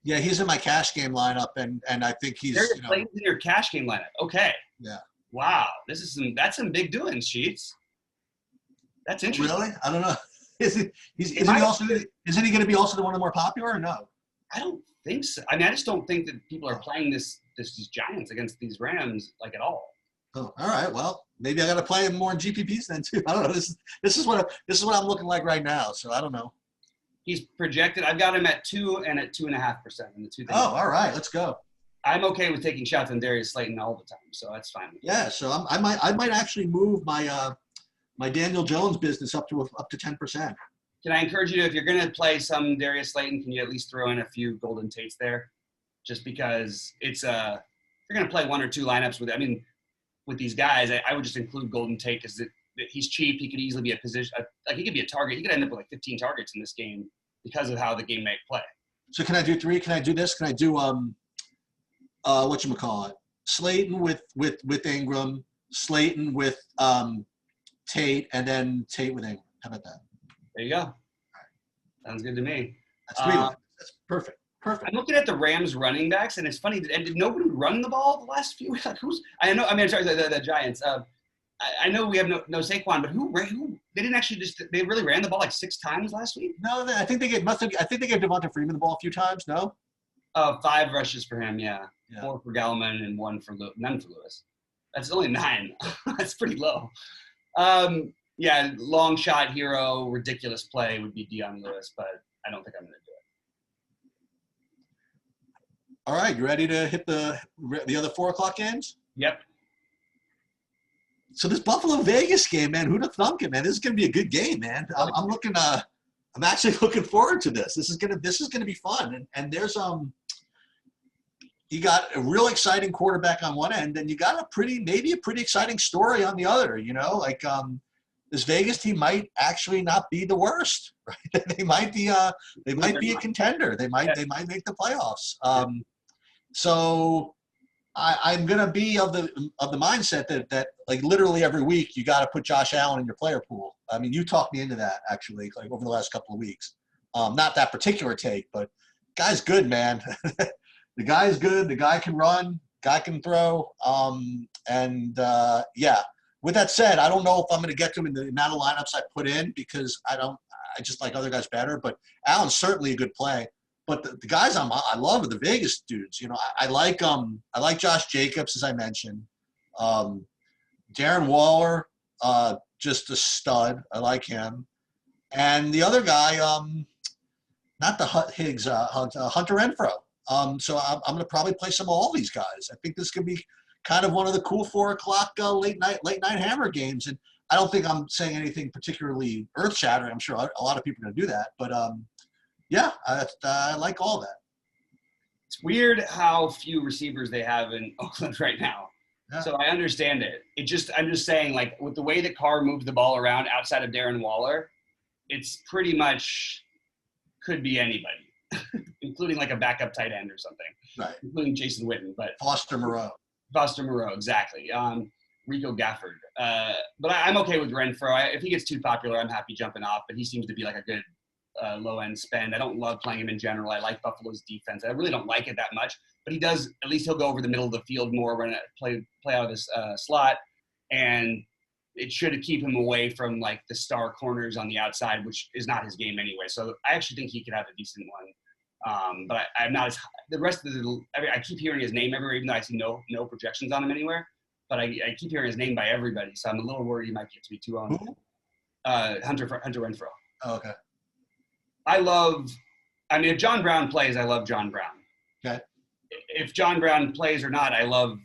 Yeah, he's in my cash game lineup, and I think he's Slayton's in your cash game lineup. Okay. Yeah. Wow, that's some big doings, Sheets. That's interesting. Really? I don't know. Isn't he going to be also the one of the more popular, or no? I don't think so. I mean, I just don't think that people are playing these Giants against these Rams at all. Oh, all right. Well, maybe I got to play him more in GPPs then too. I don't know. This is what I'm looking like right now. So I don't know. He's projected. I've got him at 2% and at 2.5% in the two things. Oh, all right. Let's go. I'm okay with taking shots on Darius Slayton all the time, so that's fine. Yeah. So I might actually move my my Daniel Jones business up to 10%. Can I encourage you to, if you're going to play some Darius Slayton, can you at least throw in a few Golden Tates there? Just because it's if you're going to play one or two lineups with these guys, I would just include Golden Tate because he's cheap. He could easily be a position he could be a target. He could end up with 15 targets in this game because of how the game may play. So can I do 3? Can I do this? Can I do whatchamacallit, Slayton with Ingram, Slayton with Tate, and then Tate with Ingram. How about that? There you go. Sounds good to me. That's three lines. That's perfect. Perfect. I'm looking at the Rams running backs, and it's funny. Did nobody run the ball the last few weeks? Like, I know. I mean, sorry, the Giants. I know we have no Saquon, but who? They didn't actually they really ran the ball like 6 times last week. No, I think they gave Devonta Freeman the ball a few times. No. 5 rushes for him. Yeah. 4 for Gallman and none for Lewis. That's only 9. That's pretty low. Yeah, long shot hero, ridiculous play would be Dion Lewis, but I don't think I'm going to do it. All right, you ready to hit the other 4:00 games? Yep. So this Buffalo Vegas game, man, who'd have thunk it, man? This is going to be a good game, man. I'm actually looking forward to this. This is going to be fun. And there's you got a real exciting quarterback on one end, and you got maybe a pretty exciting story on the other. You know, like this Vegas team might actually not be the worst, right? They might be a contender. They might make the playoffs. So I'm gonna be of the mindset that like literally every week you got to put Josh Allen in your player pool. I mean, you talked me into that actually, like over the last couple of weeks. Not that particular take, but guy's good, man. The guy's good. The guy can run. Guy can throw. Yeah. With that said, I don't know if I'm going to get to him in the amount of lineups I put in because I just like other guys better. But Allen's certainly a good play. But the guys I love are the Vegas dudes. You know, I like Josh Jacobs, as I mentioned. Darren Waller, just a stud. I like him. And the other guy, not the Hunter Renfrow. So I'm going to probably play some of all these guys. I think this could be kind of one of the cool 4:00 late night hammer games. And I don't think I'm saying anything particularly earth shattering. I'm sure a lot of people are going to do that. But yeah, I like all that. It's weird how few receivers they have in Oakland right now. Yeah. So I understand it. I'm just saying, like, with the way that Carr moved the ball around outside of Darren Waller, it's pretty much could be anybody, including like a backup tight end or something. Right. Including Jason Witten, but Foster Moreau, exactly. Rico Gafford. But I'm okay with Renfrow. If he gets too popular, I'm happy jumping off. But he seems to be like a good low-end spend. I don't love playing him in general. I like Buffalo's defense. I really don't like it that much. But at least he'll go over the middle of the field more when I play out of this slot. And it should keep him away from like the star corners on the outside, which is not his game anyway. So I actually think he could have a decent one. But I'm not as the rest of I keep hearing his name everywhere, even though I see no projections on him anywhere. But I keep hearing his name by everybody, so I'm a little worried he might get to be too owned. Hunter Renfrow. Oh, okay. If John Brown plays, I love John Brown. Okay. If John Brown plays or not, I love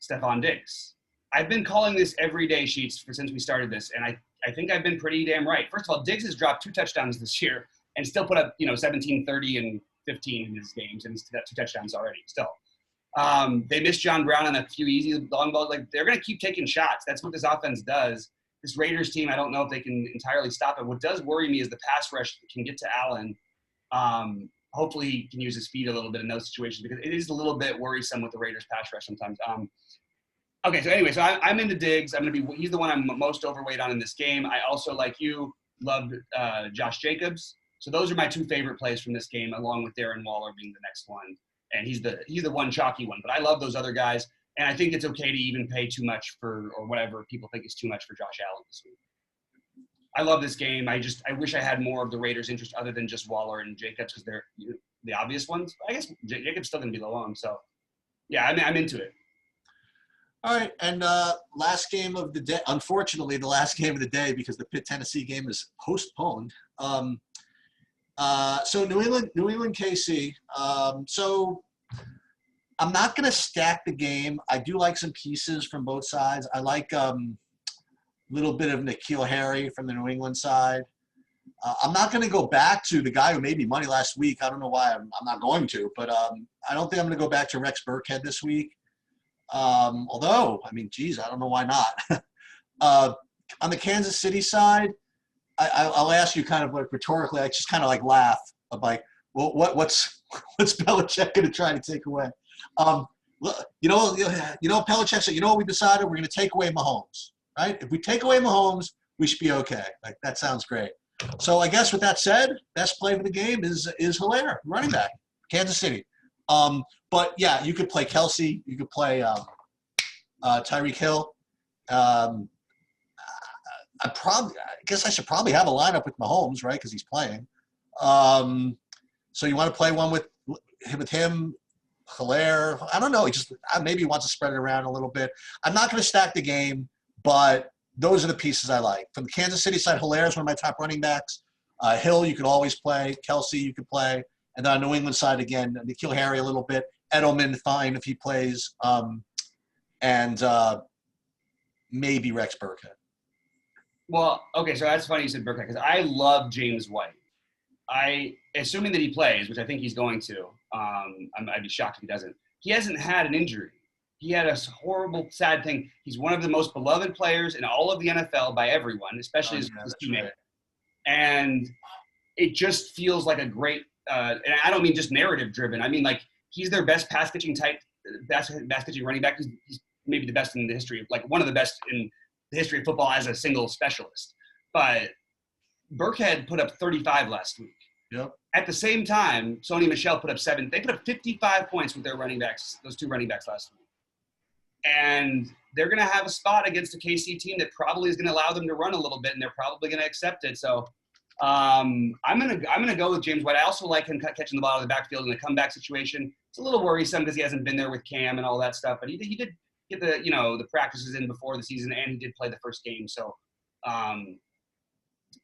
Stephon Diggs. I've been calling this everyday Sheets since we started this, and I think I've been pretty damn right. First of all, Diggs has dropped 2 touchdowns this year and still put up 17, 30, and 15 in his games, and he's got 2 touchdowns already still. They missed John Brown on a few easy long balls. Like, they're going to keep taking shots. That's what this offense does. This Raiders team, I don't know if they can entirely stop it. What does worry me is the pass rush that can get to Allen. Hopefully he can use his feet a little bit in those situations because it is a little bit worrisome with the Raiders pass rush sometimes. Okay, so anyway, I'm into Diggs. He's the one I'm most overweight on in this game. I also, like you, loved Josh Jacobs. So those are my 2 favorite plays from this game, along with Darren Waller being the next one. And he's the one chalky one. But I love those other guys. And I think it's okay to even pay too much or whatever people think is too much for Josh Allen this week. I love this game. I wish I had more of the Raiders' interest other than just Waller and Jacobs because they're the obvious ones. I guess Jacobs still going to be low on. So, yeah, I'm into it. All right, and last game of the day. Unfortunately, the last game of the day because the Pitt-Tennessee game is postponed. So New England KC. So I'm not going to stack the game. I do like some pieces from both sides. I like a little bit of N'Keal Harry from the New England side. I'm not going to go back to the guy who made me money last week. I don't know why I'm not going to, but I don't think I'm going to go back to Rex Burkhead this week. Although, I mean, geez, I don't know why not. On the Kansas City side, I'll ask you kind of like rhetorically. I just kind of like laugh. I'm like, well, what's Belichick going to try to take away? Belichick said, what we decided? We're going to take away Mahomes, right? If we take away Mahomes, we should be okay. Like, that sounds great. So I guess with that said, best play of the game is Hilaire, running back, Kansas City. But yeah, you could play Kelsey. You could play Tyreek Hill. I guess I should probably have a lineup with Mahomes, right? Because he's playing. So you want to play one with him, Hilaire. I don't know. Maybe he wants to spread it around a little bit. I'm not going to stack the game, but those are the pieces I like. From the Kansas City side, Hilaire is one of my top running backs. Hill, you could always play. Kelsey, you could play. And then on New England side, again, N'Keal Harry a little bit. Edelman, fine if he plays. And maybe Rex Burkhead. Well, okay, so that's funny you said Burkhead, because I love James White. Assuming that he plays, which I think he's going to, I'd be shocked if he doesn't. He hasn't had an injury. He had a horrible, sad thing. He's one of the most beloved players in all of the NFL by everyone, especially his teammate. Right. And it just feels like a great and I don't mean just narrative driven. I mean, like, he's their best pass catching running back. He's maybe the best in the history of, like, one of the best in the history of football as a single specialist. But Burkhead put up 35 last week. Yep. At the same time, Sony Michel put up 7. They put up 55 points with their running backs, those two running backs last week. And they're going to have a spot against a KC team that probably is going to allow them to run a little bit, and they're probably going to accept it. So I'm gonna go with James White. I also like him catching the ball in the backfield in a comeback situation. It's a little worrisome because he hasn't been there with Cam and all that stuff, but he did get the practices in before the season, and he did play the first game. So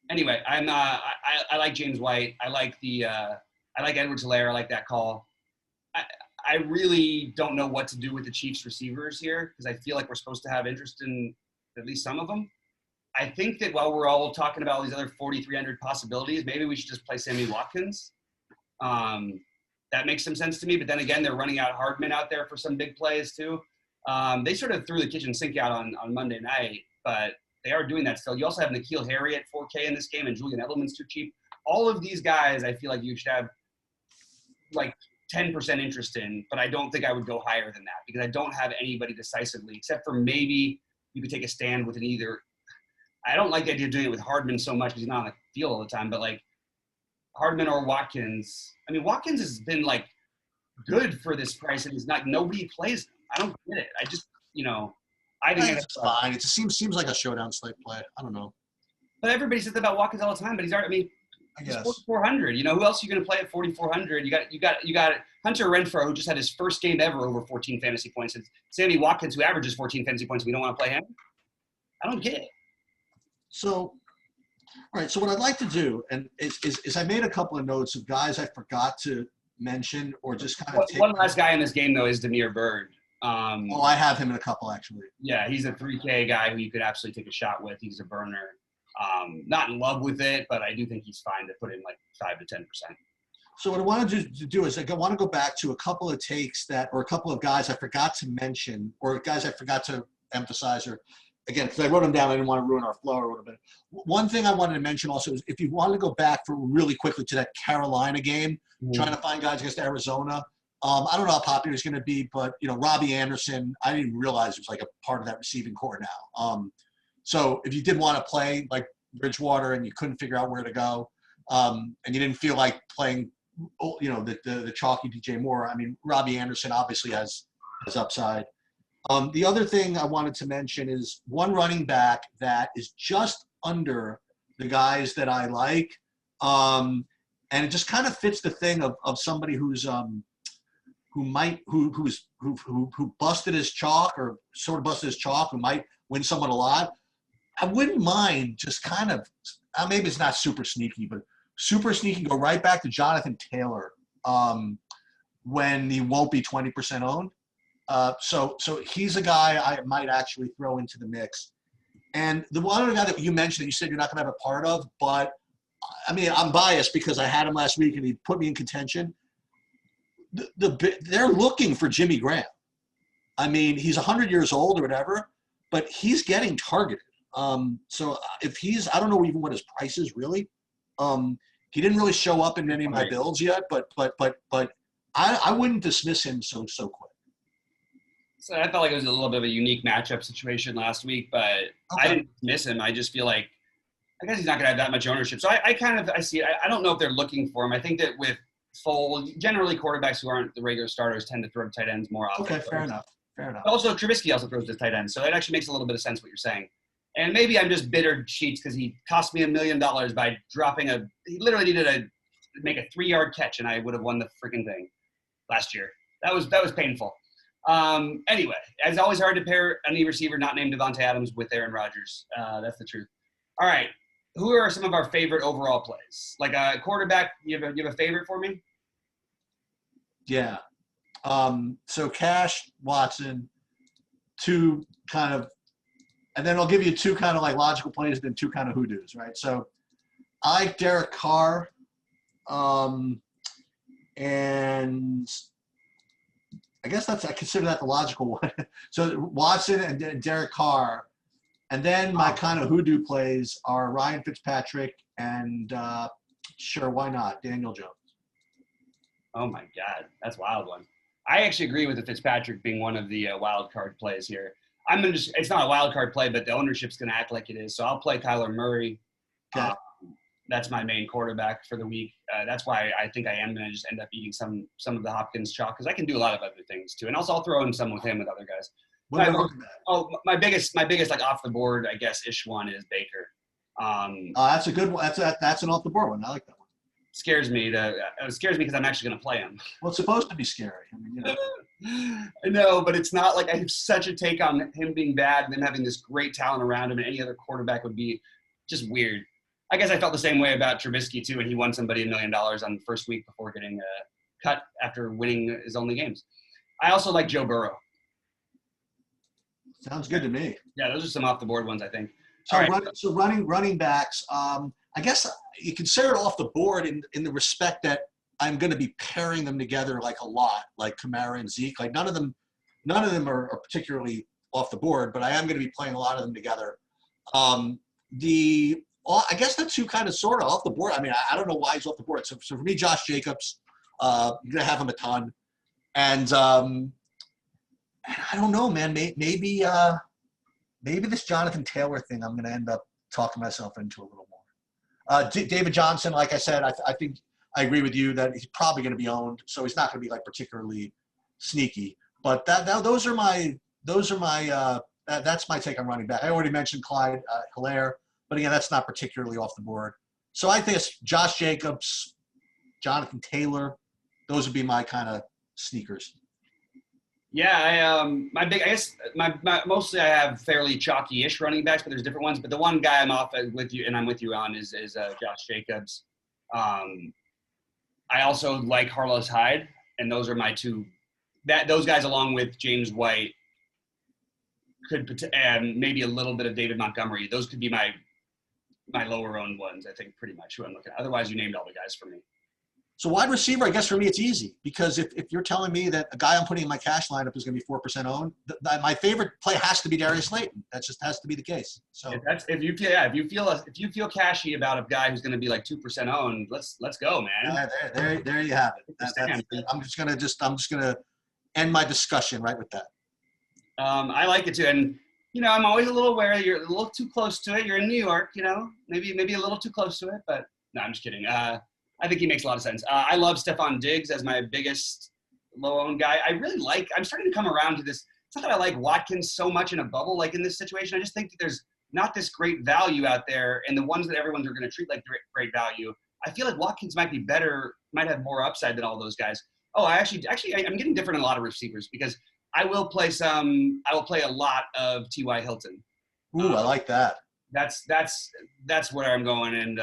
anyway, I like James White. I like Edwards-Helaire. I like that call. I really don't know what to do with the Chiefs receivers here, because I feel like we're supposed to have interest in at least some of them. I think that while we're all talking about all these other 4,300 possibilities, maybe we should just play Sammy Watkins. That makes some sense to me. But then again, they're running out Hardman out there for some big plays too. They sort of threw the kitchen sink out on Monday night, but they are doing that still. You also have N'Keal Harry at 4K in this game, and Julian Edelman's too cheap. All of these guys, I feel like you should have like 10% interest in, but I don't think I would go higher than that, because I don't have anybody decisively, except for maybe you could take a stand with an either. I don't like the idea of doing it with Hardman so much because he's not on the field all the time, but like Hardman or Watkins. I mean, Watkins has been like good for this price, and nobody plays him. I don't get it. I just, I think it's fine. It just seems like a showdown slate play. I don't know. But everybody says that about Watkins all the time, but he's already, he's 4,400. Who else are you going to play at 4,400? You got Hunter Renfrow, who just had his first game ever over 14 fantasy points, and Sammy Watkins, who averages 14 fantasy points. We don't want to play him. I don't get it. So, all right. So what I'd like to do, and is I made a couple of notes of guys I forgot to mention, or just kind of one last guy in this game though is Damiere Byrd. I have him in a couple actually. Yeah, he's a 3K guy who you could absolutely take a shot with. He's a burner. Not in love with it, but I do think he's fine to put in like 5 to 10%. So what I wanted to do is I want to go back to a couple of takes or a couple of guys I forgot to mention, or guys I forgot to emphasize, or again, because I wrote them down, I didn't want to ruin our flow or whatever. One thing I wanted to mention also is if you want to go back for really quickly to that Carolina game, trying to find guys against Arizona. I don't know how popular it's going to be, but Robbie Anderson, I didn't realize it was like a part of that receiving core now. So if you did want to play like Bridgewater and you couldn't figure out where to go, and you didn't feel like playing, the chalky DJ Moore, Robbie Anderson obviously has upside. The other thing I wanted to mention is one running back that is just under the guys that I like, and it just kind of fits the thing of somebody who busted his chalk, or sort of busted his chalk, who might win someone a lot. I wouldn't mind just kind of, maybe it's not super sneaky, but super sneaky, go right back to Jonathan Taylor when he won't be 20% owned. So he's a guy I might actually throw into the mix. And the one other guy that you mentioned that you said you're not going to have a part of, but I'm biased because I had him last week and he put me in contention. They're looking for Jimmy Graham. He's 100 years old or whatever, but he's getting targeted. So if I don't know even what his price is really. He didn't really show up in any of my builds yet, but I wouldn't dismiss him so quick. So I felt like it was a little bit of a unique matchup situation last week, but I didn't miss him. I just feel like I guess he's not going to have that much ownership. So I see it. I don't know if they're looking for him. I think that with full, generally quarterbacks who aren't the regular starters tend to throw to tight ends more often. Okay, fair enough. But also, Trubisky also throws to tight ends, so it actually makes a little bit of sense what you're saying. And maybe I'm just bitter Sheets because he cost me $1 million by dropping he literally needed to make a 3-yard catch, and I would have won the freaking thing last year. That was painful. Anyway, it's always hard to pair any receiver not named Devontae Adams with Aaron Rodgers. That's the truth. All right. Who are some of our favorite overall plays? Like a quarterback, you have a favorite for me? Yeah. So Cash, Watson, two kind of, and then I'll give you two kind of like logical plays and then two kind of hoodoos, right? So I like Derek Carr, and I guess I consider that the logical one. So Watson and Derek Carr. And then my kind of hoodoo plays are Ryan Fitzpatrick and, sure, why not, Daniel Jones. Oh, my God. That's a wild one. I actually agree with the Fitzpatrick being one of the wild card plays here. It's not a wild card play, but the ownership's going to act like it is. So I'll play Kyler Murray. Okay. That's my main quarterback for the week. That's why I think I am going to just end up eating some of the Hopkins chalk because I can do a lot of other things too. And also I'll throw in some with him with other guys. My biggest like off the board, I guess, ish one is Baker. That's a good one. That's an off the board one. I like that one. It scares me because I'm actually going to play him. Well, it's supposed to be scary. I mean, you know. I know, but it's not like I have such a take on him being bad and then having this great talent around him, and any other quarterback would be just weird. I guess I felt the same way about Trubisky too, and he won somebody $1 million on the first week before getting cut after winning his only games. I also like Joe Burrow. Sounds good to me. Yeah, those are some off the board ones, I think. So running backs, I guess you consider it off the board in the respect that I'm going to be pairing them together like a lot, like Kamara and Zeke. Like none of them are particularly off the board, but I am going to be playing a lot of them together. I guess the two kind of sort of off the board. I mean, I don't know why he's off the board. So for me, Josh Jacobs, you're going to have him a ton. And I don't know, man. Maybe this Jonathan Taylor thing, I'm going to end up talking myself into a little more. David Johnson, like I said, I think I agree with you that he's probably going to be owned, so he's not going to be like particularly sneaky. But that's my take on running back. I already mentioned Clyde Hilaire, but again, that's not particularly off the board. So I think it's Josh Jacobs, Jonathan Taylor. Those would be my kind of sneakers. Yeah, mostly I have fairly chalky-ish running backs, but there's different ones. But the one guy I'm with you on is Josh Jacobs. I also like Carlos Hyde, and those are my two. Those guys, along with James White, and maybe a little bit of David Montgomery. Those could be my lower owned ones. I think pretty much who I'm looking at. Otherwise, you named all the guys for me. So wide receiver, I guess for me it's easy because if you're telling me that a guy I'm putting in my cash lineup is going to be 4% owned, my favorite play has to be Darius Slayton. That just has to be the case. So if you feel cashy about a guy who's going to be like 2% owned, let's go, man. There you have it. I'm just gonna end my discussion right with that. I like it too, and I'm always a little wary. You're a little too close to it. You're in New York, maybe a little too close to it, but no, I'm just kidding. I think he makes a lot of sense. I love Stephon Diggs as my biggest low-owned guy. I'm starting to come around to this. It's not that I like Watkins so much in a bubble like in this situation. I just think that there's not this great value out there, and the ones that everyone's going to treat like great value, I feel like Watkins might be better, might have more upside than all those guys. Oh, I'm getting different in a lot of receivers because I will play a lot of T.Y. Hilton. Ooh, I like that. That's where I'm going, and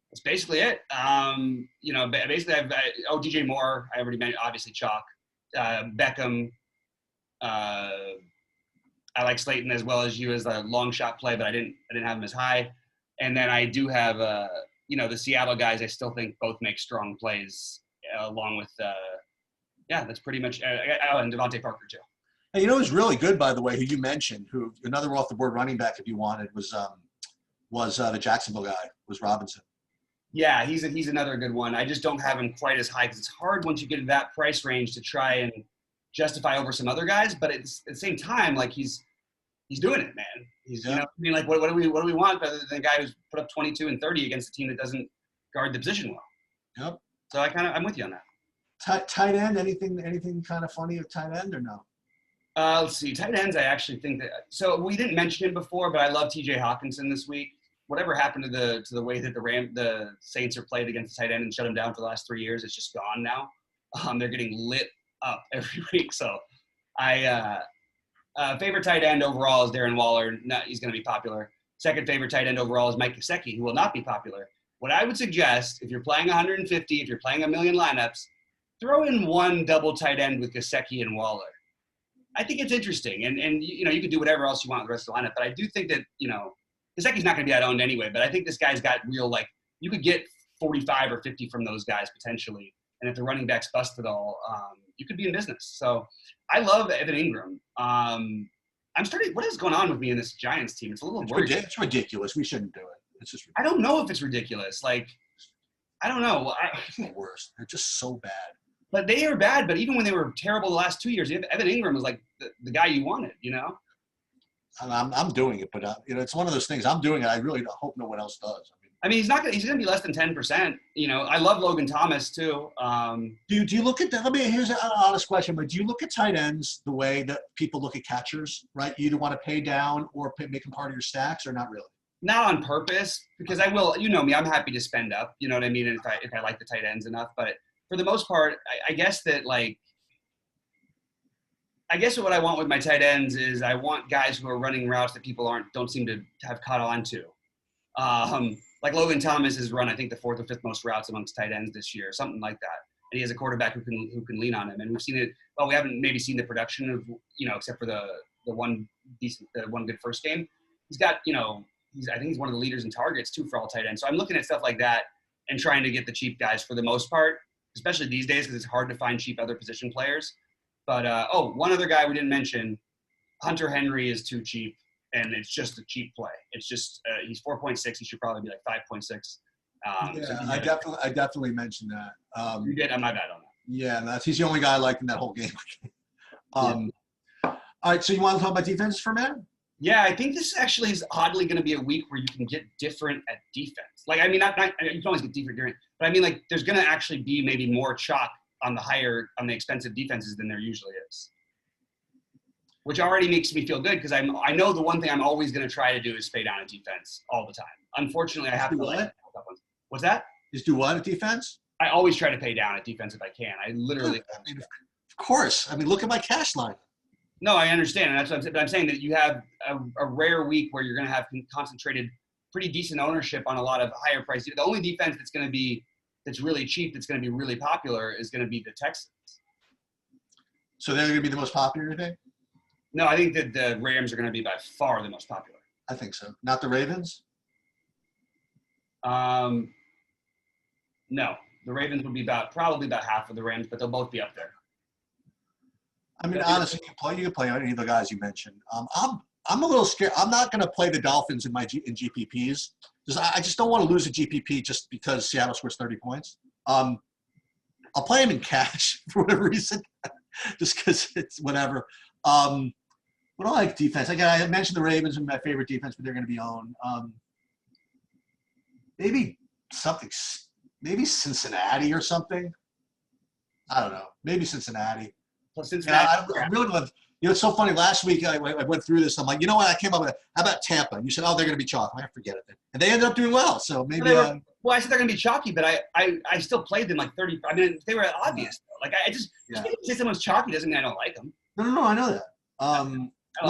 that's basically it. Basically, DJ Moore, I already mentioned, obviously chalk. Beckham. I like Slayton as well as you as a long shot play, but I didn't have him as high. And then I do have the Seattle guys. I still think both make strong plays along with that's pretty much and Devontae Parker too. Hey, who's really good, by the way, who you mentioned, who another off the board running back if you wanted was the Jacksonville guy, was Robinson. Yeah, he's another good one. I just don't have him quite as high because it's hard once you get to that price range to try and justify over some other guys, but at the same time, like he's doing it, man. He's, you know, I mean, like, what do we want other than a guy who's put up 22 and 30 against a team that doesn't guard the position well? Yep. So I'm with you on that. Tight end, anything kind of funny with tight end or no? Let's see. Tight ends, I actually think that. So we didn't mention him before, but I love T.J. Hawkinson this week. Whatever happened to the way that the Saints are played against the tight end and shut him down for the last 3 years, it's just gone now. They're getting lit up every week. So favorite tight end overall is Darren Waller. He's going to be popular. Second favorite tight end overall is Mike Gesicki, who will not be popular. What I would suggest, if you're playing 150, if you're playing a million lineups, throw in one double tight end with Gesicki and Waller. I think it's interesting. And you know, you can do whatever else you want with the rest of the lineup. But I do think that, you know, Gesicki's not going to be owned anyway. But I think this guy's got real, like, you could get 45 or 50 from those guys potentially. And if the running backs bust it all, you could be in business. So I love Evan Ingram. What is going on with me in this Giants team? It's a little worrisome. It's ridiculous. We shouldn't do it. It's just ridiculous. I don't know if it's ridiculous. Like, I don't know. It's the worst. They're just so bad. But they are bad. But even when they were terrible the last 2 years, Evan Ingram was like the guy you wanted, you know? I'm doing it, but you know, it's one of those things. I'm doing it. I really hope no one else does. He's going to be less than 10%. You know, I love Logan Thomas too. Do you look at that? Here's an honest question, but do you look at tight ends the way that people look at catchers, right? You either want to pay down or make them part of your stacks, or not really? Not on purpose, because I will. You know me, I'm happy to spend up. You know what I mean? And if I like the tight ends enough, but for the most part, I guess that what I want with my tight ends is I want guys who are running routes that people don't seem to have caught on to. Like Logan Thomas has run, I think, the 4th or 5th most routes amongst tight ends this year, something like that. And he has a quarterback who can lean on him. And we've seen it. Well, we haven't maybe seen the production of, you know, except for the one good first game. He's got, you know, I think he's one of the leaders in targets too for all tight ends. So I'm looking at stuff like that and trying to get the cheap guys for the most part, especially these days because it's hard to find cheap other position players. But one other guy we didn't mention, Hunter Henry is too cheap. And it's just a cheap play. It's just he's 4.6. He should probably be like 5.6. I definitely mentioned that. You did. My bad on that. Yeah, he's the only guy I liked in that whole game. All right, so you want to talk about defenses for a minute? Yeah, I think this actually is oddly going to be a week where you can get different at defense. Like, I mean, not you can always get different during, but I mean, like, there's going to actually be maybe more chalk on the expensive defenses than there usually is. Which already makes me feel good because I know the one thing I'm always going to try to do is pay down a defense all the time. Unfortunately, I have to. What? What's that? Just do what at defense? I always try to pay down at defense if I can. I literally. Of course. I mean, look at my cash line. No, I understand, and that's what I'm saying. But I'm saying that you have a rare week where you're going to have concentrated pretty decent ownership on a lot of higher price. The only defense that's really cheap, that's going to be really popular, is going to be the Texans. So they're going to be the most popular, you think? No, I think that the Rams are going to be by far the most popular. I think so. Not the Ravens? No. The Ravens would be probably about half of the Rams, but they'll both be up there. I mean, honestly, you can play any of the guys you mentioned. I'm a little scared. I'm not going to play the Dolphins in GPPs. I just don't want to lose a GPP just because Seattle scores 30 points. I'll play them in cash for whatever reason, just because it's whatever. What do I like defense? Again, I mentioned the Ravens are my favorite defense, but they're going to be owned. Maybe Cincinnati or something. I don't know. Maybe Cincinnati. Well, Cincinnati. I really love. You know, it's so funny. Last week I went through this. I'm like, you know what? I came up with how about Tampa? And you said, oh, they're going to be chalky. I forget it. And they ended up doing well. So maybe. Well, I said they're going to be chalky, but I still played them like 30. I mean, they were obvious. Like just say someone's chalky doesn't mean I don't like them. No, I know that. I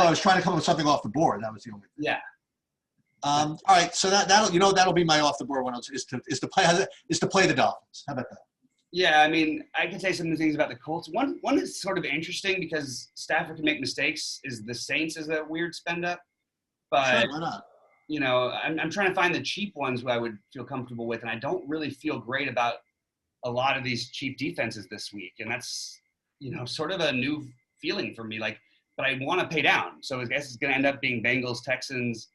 was trying to come up with something off the board. That was the only thing. Yeah. All right. So that'll be my off the board one is to play the Dolphins. How about that? Yeah, I mean, I can say some things about the Colts. One that's sort of interesting because Stafford can make mistakes is the Saints is a weird spend up. But sure, why not? You know, I'm trying to find the cheap ones who I would feel comfortable with, and I don't really feel great about a lot of these cheap defenses this week. And that's, you know, sort of a new feeling for me. Like, but I want to pay down. So I guess it's going to end up being Bengals, Texans.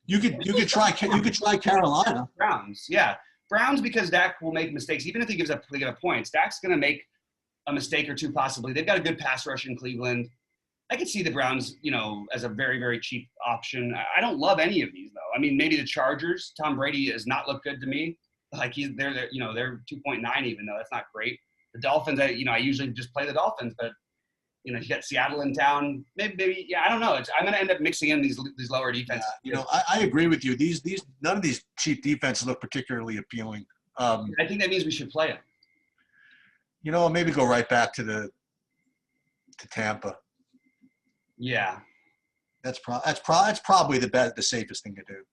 You could try Carolina. Browns, yeah. Browns because Dak will make mistakes. Even if he gives up points, Dak's going to make a mistake or two possibly. They've got a good pass rush in Cleveland. I could see the Browns, as a very, very cheap option. I don't love any of these, though. I mean, maybe the Chargers. Tom Brady does not look good to me. Like they're 2.9 even, though that's not great. The Dolphins, I usually just play the Dolphins, but you got Seattle in town. Maybe, I don't know. I'm going to end up mixing in these lower defenses. Yeah, I agree with you. These none of these cheap defenses look particularly appealing. I think that means we should play them. Maybe go right back to Tampa. Yeah, that's probably the safest thing to do.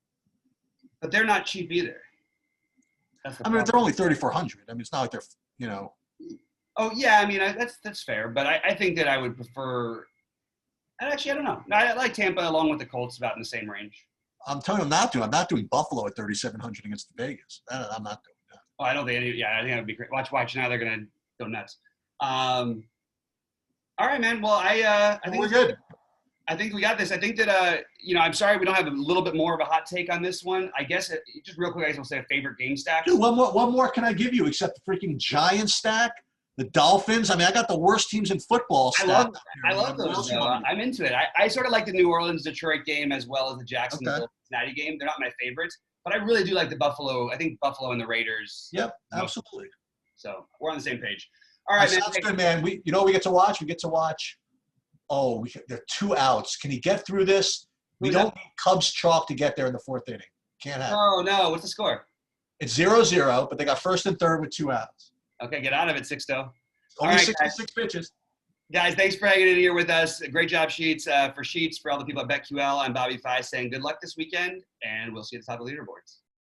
But they're not cheap either. They're only 3,400. I mean, it's not like they're Oh yeah, I mean that's fair, but I think that I would prefer. Actually, I don't know. I like Tampa along with the Colts about in the same range. I'm telling you, I'm not doing Buffalo at 3,700 against Vegas. I'm not doing that. Oh, I don't think any. Yeah, I think that would be great. Watch now. They're gonna go nuts. All right, man. Well, I think we're good. I think we got this. I think that I'm sorry we don't have a little bit more of a hot take on this one. I guess just real quick, I guess we'll say a favorite game stack. Dude, one more can I give you except the freaking Giants stack? The Dolphins. I mean, I got the worst teams in football. I love those. I'm into it. I sort of like the New Orleans-Detroit game as well as the Jacksonville-Cincinnati game. They're not my favorites, but I really do like the Buffalo. I think Buffalo and the Raiders. Yep, absolutely. So we're on the same page. All right, man. Sounds good, man. We get to watch. We get to watch. Oh, there are 2 outs. Can he get through this? We don't need Cubs chalk to get there in the 4th inning. Can't happen. Oh, no. What's the score? It's 0-0, but they got 1st and 3rd with 2 outs. Okay, get out of it, Sixto. Only 66 pitches. Guys, thanks for hanging in here with us. Great job, Sheets. For all the people at BetQL, I'm BobbyFi saying good luck this weekend, and we'll see you at the top of the leaderboards.